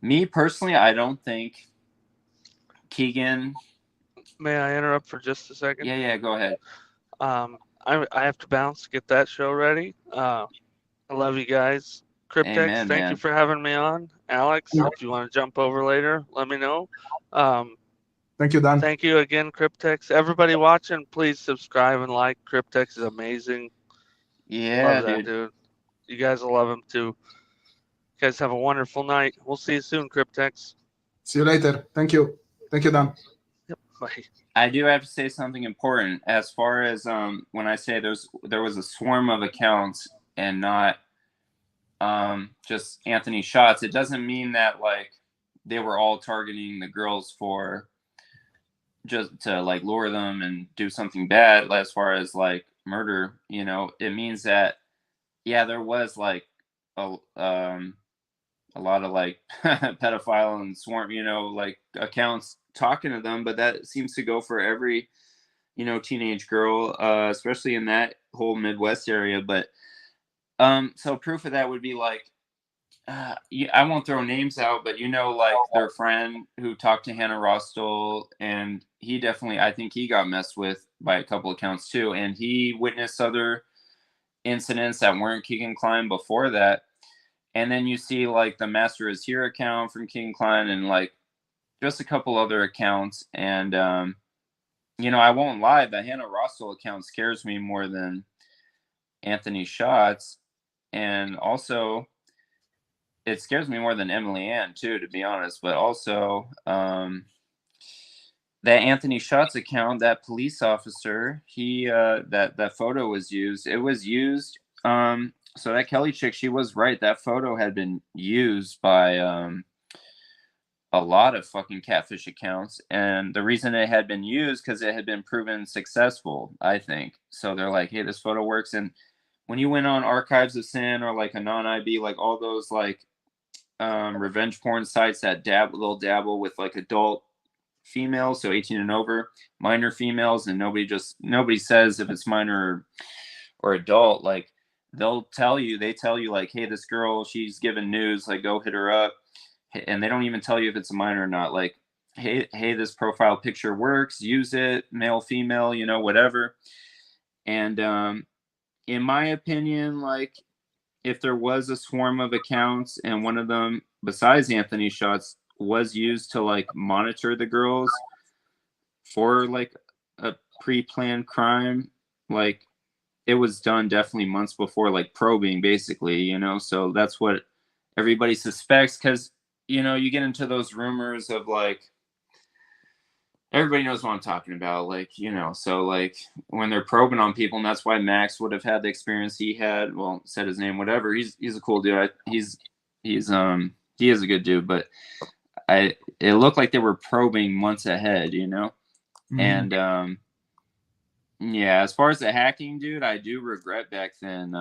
Me personally, I don't think Keegan. May I interrupt for just a second? Yeah, go ahead. I have to bounce to get that show ready. I love you guys. Cryptex, thank you for having me on. Alex, if you want to jump over later, let me know. Thank you, Dan. Thank you again, Cryptex. Everybody watching, please subscribe and like. Cryptex is amazing. Yeah, love that, dude. You guys will love him too. You guys have a wonderful night. We'll see you soon, Cryptex. See you later. Thank you. Thank you, Dan. Yep. Bye. I do have to say something important as far as when I say there was a swarm of accounts and not just Anthony shots. It doesn't mean that like they were all targeting the girls for just to like lure them and do something bad as far as like murder. It means that there was like a lot of like pedophile and swarm, like accounts talking to them, but that seems to go for every, teenage girl, especially in that whole Midwest area. But so proof of that would be like, I won't throw names out, but like their friend who talked to Hannah Rostel, and he definitely, I think he got messed with by a couple accounts too, and he witnessed other incidents that weren't Keegan Klein before that. And then you see like the Master is Here account from Keegan Klein, and like just a couple other accounts. And I won't lie, the Hannah Rostel account scares me more than Anthony shots, and also it scares me more than Emily Ann too, to be honest. But also that Anthony Shots account, that police officer, he that photo was used. It was used. So that Kelly chick, she was right. That photo had been used by a lot of fucking catfish accounts, and the reason it had been used because it had been proven successful, I think. So they're like, hey, this photo works. And when you went on Archives of Sin or like Anon IB, like all those like revenge porn sites that dabble with like adult females, so 18 and over, minor females, and nobody says if it's minor or adult. Like they tell you like, hey, this girl, she's giving news, like go hit her up. And they don't even tell you if it's a minor or not. Like, hey, this profile picture works, use it, male, female, you know, whatever. And in my opinion, like if there was a swarm of accounts and one of them, besides Anthony Shots, was used to like monitor the girls for like a pre-planned crime, like it was done definitely months before, like probing basically, you know. So that's what everybody suspects, because you know, you get into those rumors of like, everybody knows what I'm talking about, like, you know, so like when they're probing on people, and that's why Max would have had the experience he had. Well, said his name, whatever. He's a cool dude. He is a good dude, but it looked like they were probing months ahead, you know. And yeah, as far as the hacking, dude, I do regret back then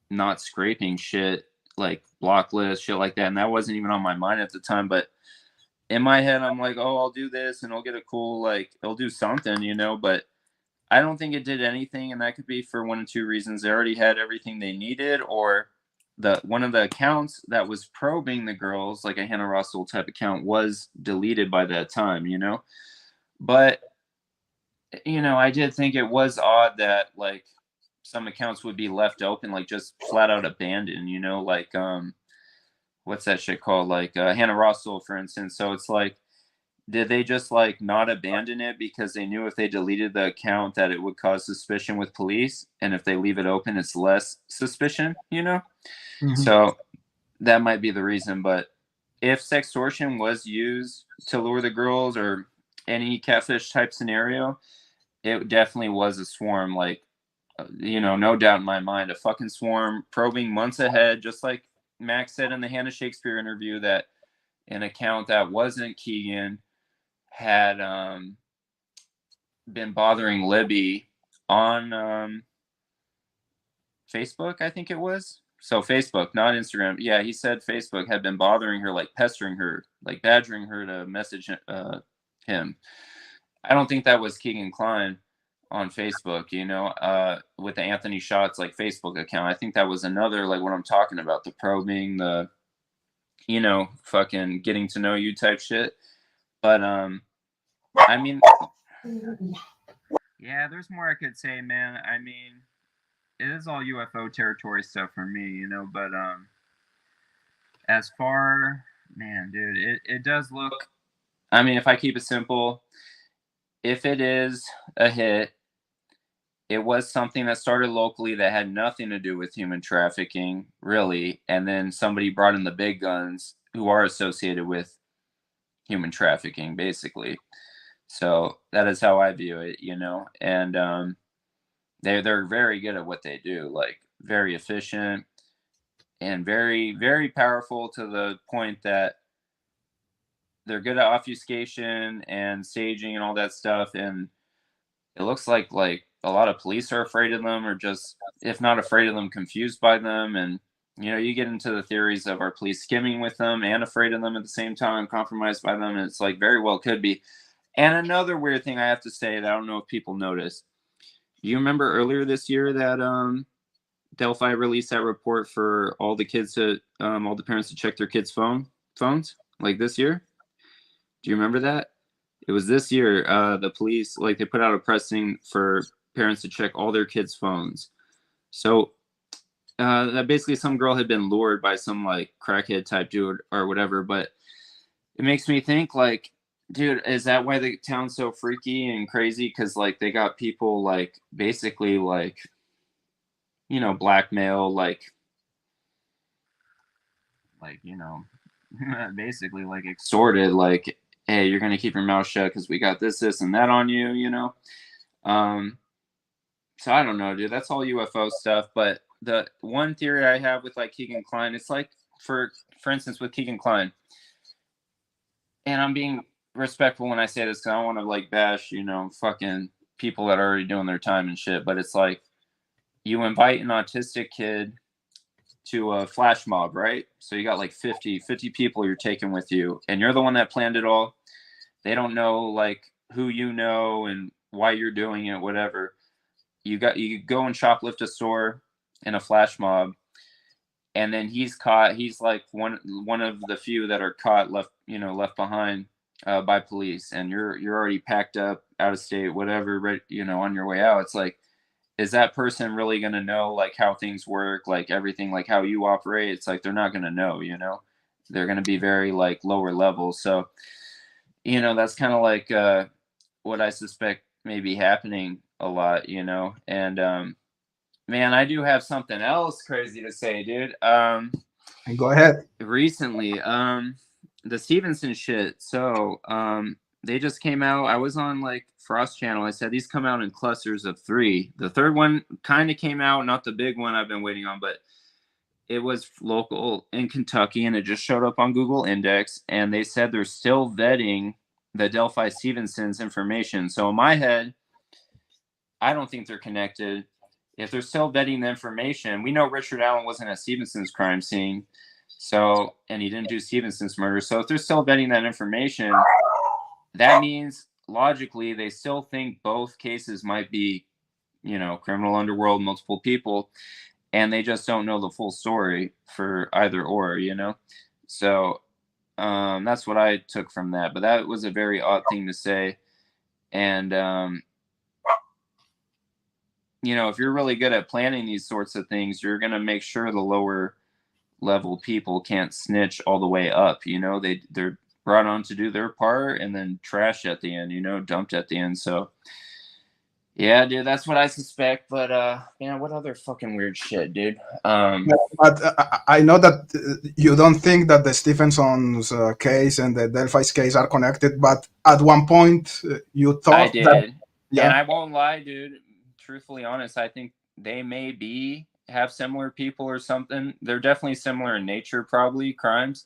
not scraping shit like block list, shit like that. And that wasn't even on my mind at the time. But in my head, I'm like, oh, I'll do this and I'll get a cool, like, it'll do something, you know. But I don't think it did anything. And that could be for one of two reasons. They already had everything they needed, or one of the accounts that was probing the girls, like a Hannah Russell type account, was deleted by that time, you know. But, you know, I did think it was odd that, like, some accounts would be left open, like just flat out abandoned, you know, like what's that shit called, like Hannah Russell, for instance. So it's like, did they just like not abandon it because they knew if they deleted the account that it would cause suspicion with police, and if they leave it open it's less suspicion, you know? So that might be the reason. But if sextortion was used to lure the girls, or any catfish type scenario, it definitely was a swarm. Like, you know, no doubt in my mind, a fucking swarm probing months ahead, just like Max said in the Hannah Shakespeare interview, that an account that wasn't Keegan had been bothering Libby on Facebook, I think it was. So Facebook, not Instagram. Yeah, he said Facebook had been bothering her, like pestering her, like badgering her to message him. I don't think that was Keegan Klein on Facebook, you know, with the Anthony Shots like Facebook account. I think that was another, like what I'm talking about, the probing, the, you know, fucking getting to know you type shit. But I mean, yeah, there's more I could say, man. I mean, it is all UFO territory stuff for me, you know. But as far, man, dude, it does look, I mean, if I keep it simple, if it is a hit, it was something that started locally that had nothing to do with human trafficking, really. And then somebody brought in the big guns who are associated with human trafficking, basically. So that is how I view it, you know. And they're very good at what they do, like very efficient and very, very powerful, to the point that they're good at obfuscation and staging and all that stuff. And it looks like a lot of police are afraid of them, or just, if not afraid of them, confused by them. And, you know, you get into the theories of, our police skimming with them and afraid of them at the same time, compromised by them. And it's like, very well could be. And another weird thing I have to say that I don't know if people noticed. You remember earlier this year that Delphi released that report for all the kids to, all the parents to check their kids' phones, like this year? Do you remember that? It was this year. The police, like, they put out a press thing for parents to check all their kids' phones. So that basically some girl had been lured by some like crackhead type dude or whatever. But it makes me think, like, dude, is that why the town's so freaky and crazy? Because like they got people like basically like, you know, blackmail, like you know, basically like extorted, like hey, you're going to keep your mouth shut because we got this, and that on you, you know? So I don't know, dude. That's all UFO stuff. But the one theory I have with like Keegan Klein, it's like, for instance, with Keegan Klein, and I'm being respectful when I say this because I don't want to like bash, you know, fucking people that are already doing their time and shit. But it's like, you invite an autistic kid to a flash mob, right? So you got like 50 people you're taking with you, and you're the one that planned it all. They don't know like who you know and why you're doing it, whatever. You go and shoplift a store in a flash mob, and then he's caught. He's like one of the few that are caught, left behind by police, and you're already packed up, out of state, whatever, right, you know, on your way out. It's like, is that person really going to know like how things work, like everything, like how you operate? It's like, they're not going to know, you know. They're going to be very like lower level. So, you know, that's kind of like what I suspect may be happening a lot, you know. And man, I do have something else crazy to say, dude. Go ahead. Recently, the Stevenson shit. So they just came out. I was on like Frost Channel. I said these come out in clusters of 3. The third one kind of came out, not the big one I've been waiting on, but it was local in Kentucky, and it just showed up on Google Index. And they said they're still vetting the Delphi Stevenson's information. So in my head, I don't think they're connected. If they're still vetting the information, we know Richard Allen wasn't at Stevenson's crime scene. So, and he didn't do Stevenson's murder. So if they're still vetting that information, that means logically they still think both cases might be, you know, criminal underworld, multiple people, and they just don't know the full story for either or, you know? So that's what I took from that. But that was a very odd thing to say. And, you know, if you're really good at planning these sorts of things, you're going to make sure the lower level people can't snitch all the way up. You know, they're brought on to do their part and then trash at the end, you know, dumped at the end. So yeah, dude, that's what I suspect. But man, what other fucking weird shit, dude? But I know that you don't think that the Stephenson's case and the Delphi's case are connected, but at one point you thought I did. that, yeah. And I won't lie, dude. Truthfully honest, I think they may have similar people or something. They're definitely similar in nature, probably crimes,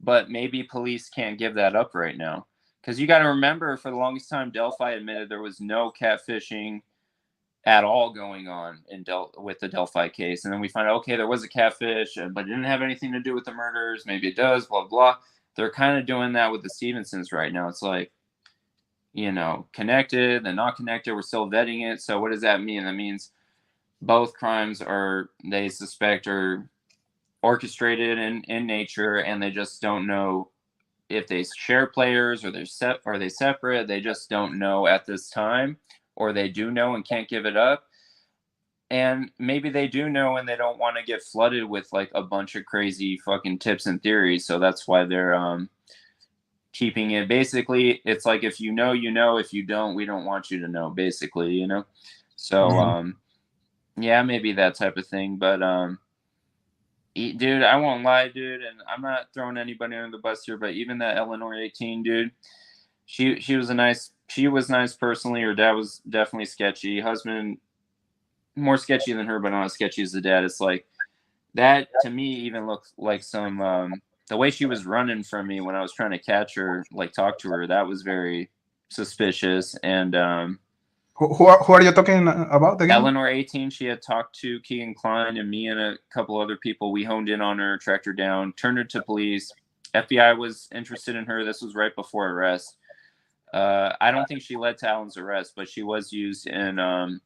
but maybe police can't give that up right now. Because you got to remember, for the longest time, Delphi admitted there was no catfishing at all going on with the Delphi case. And then we find out, okay, there was a catfish, but it didn't have anything to do with the murders. Maybe it does, blah, blah. They're kind of doing that with the Stevensons right now. It's like, you know, connected and not connected. We're still vetting it. So what does that mean? That means both crimes they suspect are orchestrated in nature, and they just don't know if they share players or are they separate. They just don't know at this time, or they do know and can't give it up. And maybe they do know and they don't want to get flooded with like a bunch of crazy fucking tips and theories. So that's why they're keeping it. Basically, it's like, if you know, you know. If you don't, we don't want you to know, basically, you know. So yeah, maybe that type of thing. But dude, I won't lie, dude, and I'm not throwing anybody under the bus here, but even that Eleanor 18, dude, she was nice personally. Her dad was definitely sketchy. Husband more sketchy than her, but not as sketchy as the dad. It's like that to me even looked like some the way she was running from me when I was trying to catch her, like talk to her, that was very suspicious. And who are you talking about again? Eleanor 18, she had talked to Keegan Klein and me and a couple other people. We honed in on her, tracked her down, turned her to police. FBI was interested in her. This was right before arrest. I don't think she led to Alan's arrest, but she was used in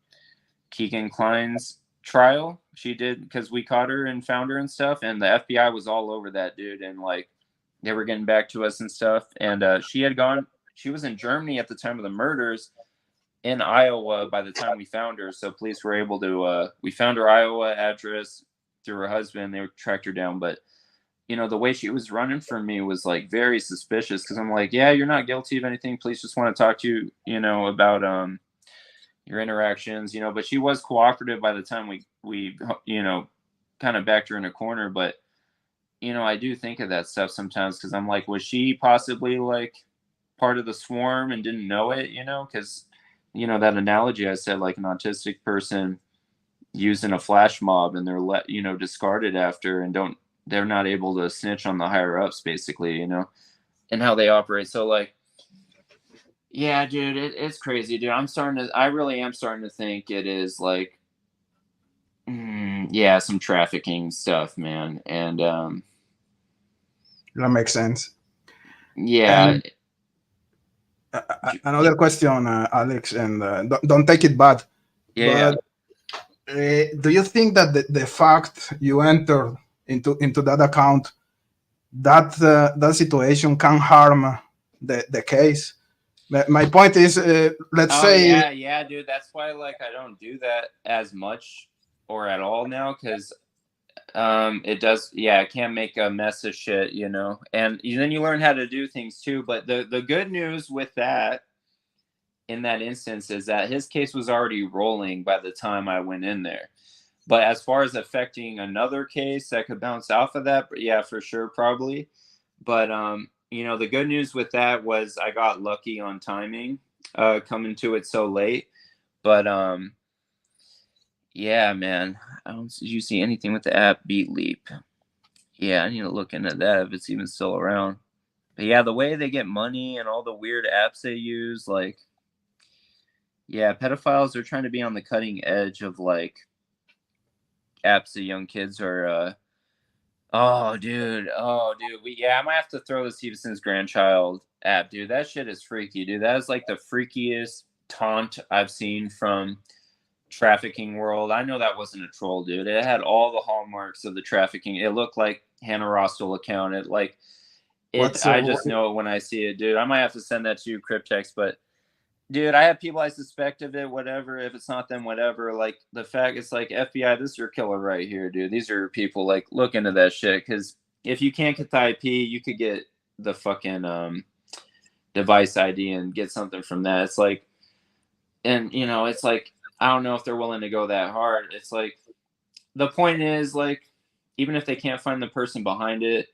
Keegan Klein's trial. She did, because we caught her and found her and stuff, and the FBI was all over that, dude, and like they were getting back to us and stuff. And she was in Germany at the time of the murders, in Iowa by the time we found her. So police were able to we found her Iowa address through her husband. They tracked her down. But you know, the way she was running from me was like very suspicious, because I'm like, yeah, you're not guilty of anything. Police just want to talk to you, you know, about your interactions, you know. But she was cooperative by the time we you know, kind of backed her in a corner. But you know, I do think of that stuff sometimes, because I'm like, was she possibly like part of the swarm and didn't know it, you know, because, you know, that analogy I said, like an autistic person used in a flash mob and they're discarded after and they're not able to snitch on the higher ups, basically, you know, and how they operate. So like, yeah, dude, it's crazy, dude. I really am starting to think it is like, yeah, some trafficking stuff, man. And that makes sense. yeah. Another question, Alex, and don't take it bad. Yeah. But do you think that the fact you entered into that account, that situation can harm the case? My point is, let's say. Yeah, dude. That's why, like, I don't do that as much or at all now, because it does. Yeah, it can make a mess of shit, you know. And then you learn how to do things too. But the good news with that, in that instance, is that his case was already rolling by the time I went in there. But as far as affecting another case that could bounce off of that, yeah, for sure, probably. But you know, the good news with that was I got lucky on timing, coming to it so late. But yeah, man, did you see anything with the app Beat Leap? Yeah, I need to look into that if it's even still around. But yeah, the way they get money and all the weird apps they use, like, yeah, pedophiles are trying to be on the cutting edge of like apps that young kids are. Oh, dude. I might have to throw the Stevenson's grandchild app, dude. That shit is freaky, dude. That is like the freakiest taunt I've seen from trafficking world. I know that wasn't a troll, dude. It had all the hallmarks of the trafficking. It looked like Hannah Rostel account. I just know it when I see it, dude. I might have to send that to you, Cryptex, but dude, I have people I suspect of it, whatever. If it's not them, whatever. Like, the fact it's like, FBI, this is your killer right here, dude. These are people, like, look into that shit. Because if you can't get the IP, you could get the fucking device ID and get something from that. It's like, and, you know, it's like, I don't know if they're willing to go that hard. It's like, the point is, like, even if they can't find the person behind it,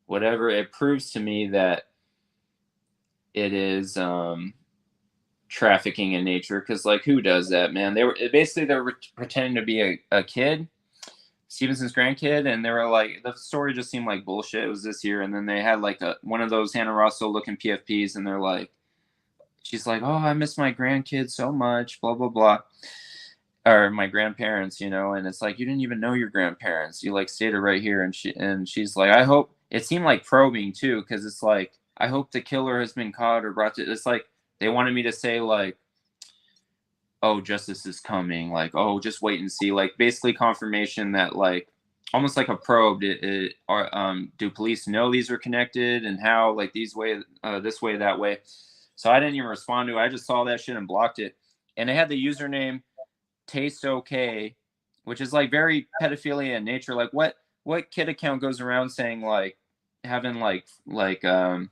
whatever, it proves to me that it is trafficking in nature, because like, who does that, man? They were pretending to be a kid, Stevenson's grandkid, and they were like, the story just seemed like bullshit. It was this year, and then they had like one of those Hannah Rosso looking PFPs, and they're like, she's like, oh, I miss my grandkids so much, blah blah blah, or my grandparents, you know. And it's like, you didn't even know your grandparents, you like stayed right here. And she's like, I hope, it seemed like probing too, because it's like, I hope the killer has been caught or brought to, it's like they wanted me to say like, oh, justice is coming, like, oh, just wait and see, like basically confirmation that, like, almost like a probe. Do police know these are connected, and how, like, this way, that way. So I didn't even respond to it. I just saw that shit and blocked it. And it had the username Taste Okay, which is like very pedophilia in nature. Like, what kid account goes around saying like, having like a,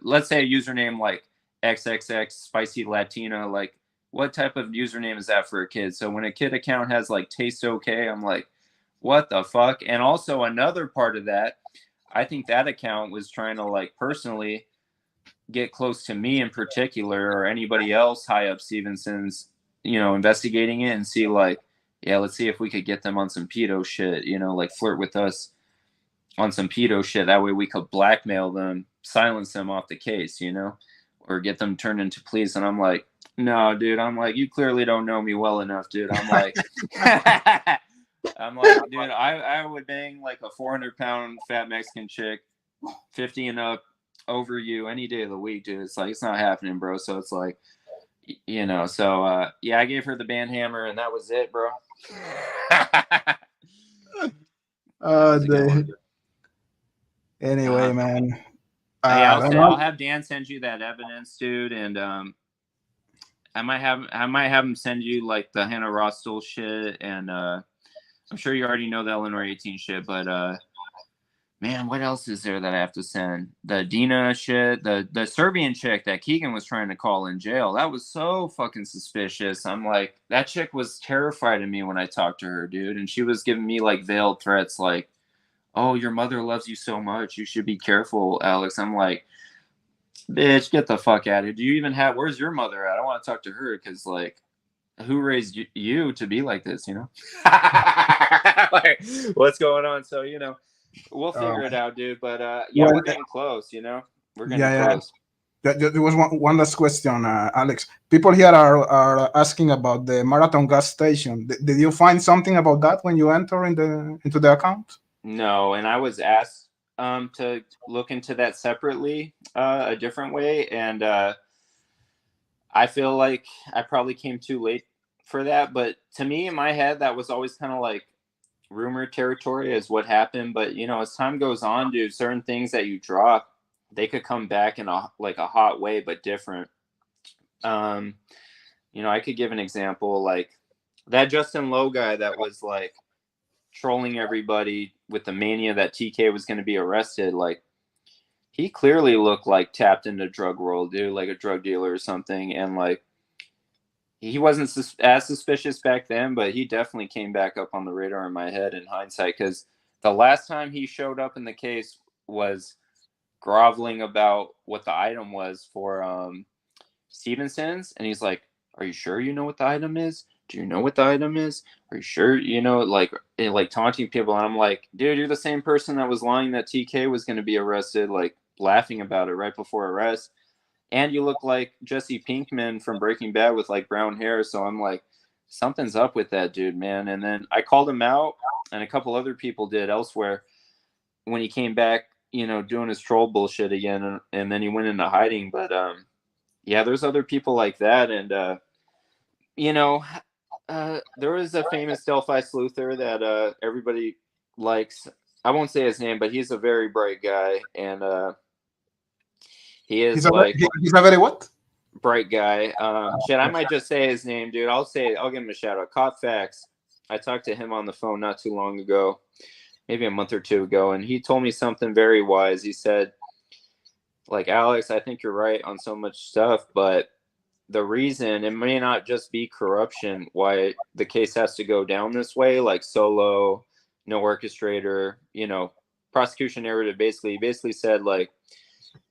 let's say a username like XXX Spicy Latina, like, what type of username is that for a kid? So when a kid account has like Taste Okay, I'm like, what the fuck? And also another part of that, I think that account was trying to like personally get close to me in particular, or anybody else high up Stevenson's, you know, investigating it, and see like, yeah, let's see if we could get them on some pedo shit, you know, like flirt with us on some pedo shit. That way we could blackmail them, silence them off the case, you know, or get them turned into police. And I'm like, no, dude, I'm like, you clearly don't know me well enough, dude. I'm like, dude, I would bang like a 400-pound fat Mexican chick, 50 and up, over you any day of the week, dude. It's like, it's not happening, bro. So it's like, you know, so yeah, I gave her the band hammer, and that was it, bro. Anyway, man. I'll have Dan send you that evidence, dude, and I might have him send you like the Hannah Rostel shit, and I'm sure you already know the Illinois 18 shit, but man, what else is there that I have to send? The Dina shit, the Serbian chick that Keegan was trying to call in jail. That was so fucking suspicious. I'm like, that chick was terrified of me when I talked to her, dude. And she was giving me like veiled threats like, oh, your mother loves you so much, you should be careful, Alex. I'm like, Bitch, get the fuck out of here. Do you even have? Where's your mother at? I want to talk to her because, like, who raised you to be like this? You know, like, what's going on? So we'll figure it out, dude. But yeah, we're getting close. We're getting close. There was one last question, Alex. People here are asking about the marathon gas station. Did you find something about that when you enter into the account? No, and I was asked to look into that separately, a different way, and I feel like I probably came too late for that. But to me, in my head, that was always kind of like rumor territory as what happened. But as time goes on, dude, certain things that you drop, they could come back in a hot way, but different. I could give an example, like that Justin Lowe guy that was like trolling everybody with the mania that TK was going to be arrested. Like, he clearly looked like tapped into drug world, dude, like a drug dealer or something. And like, he wasn't as suspicious back then, but he definitely came back up on the radar in my head in hindsight. Because the last time he showed up in the case was groveling about what the item was for Stevenson's, and he's like, "Are you sure you know what the item is? Do you know what the item is? Are you sure like taunting people?" And I'm like, dude, you're the same person that was lying that TK was going to be arrested, like laughing about it right before arrest. And you look like Jesse Pinkman from Breaking Bad with like brown hair. So I'm like, something's up with that dude, man. And then I called him out, and a couple other people did elsewhere when he came back, doing his troll bullshit again. And then he went into hiding. But yeah, there's other people like that. And, there was a famous Delphi sleuther that everybody likes. I won't say his name, but he's a very bright guy. And he is he's a very what? Bright guy. Shit, I might just say his name, dude. I'll give him a shout out. Caught Facts. I talked to him on the phone not too long ago, maybe a month or two ago, and he told me something very wise. He said, like, Alex, I think you're right on so much stuff, but the reason it may not just be corruption why the case has to go down this way, like solo, no orchestrator, prosecution narrative basically said, like,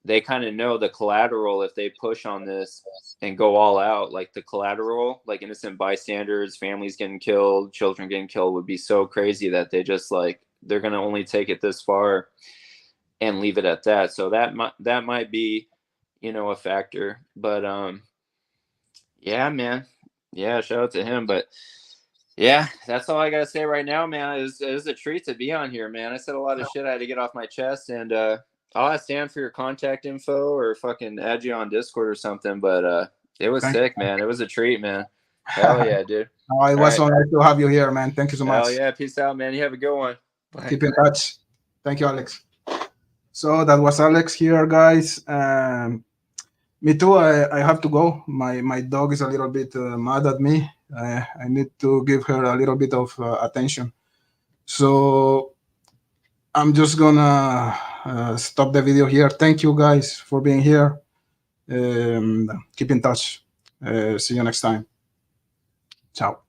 they kind of know the collateral if they push on this and go all out, like the collateral, like innocent bystanders, families getting killed, children getting killed would be so crazy that they just like, they're going to only take it this far and leave it at that. So that might be, a factor, but, yeah, man. Yeah. Shout out to him. But yeah, that's all I got to say right now, man. It was a treat to be on here, man. I said a lot of shit I had to get off my chest, and, I'll ask Dan for your contact info or fucking add you on Discord or something. But it was sick, man. It was a treat, man. Hell yeah, dude. Oh, it was so nice to have you here, man. Thank you so much. Hell yeah. Peace out, man. You have a good one. Bye. Keep in touch. Thank you, Alex. So that was Alex here, guys. Me too. I have to go. My dog is a little bit mad at me. I need to give her a little bit of attention. So I'm just gonna stop the video here. Thank you guys for being here. Keep in touch. See you next time. Ciao.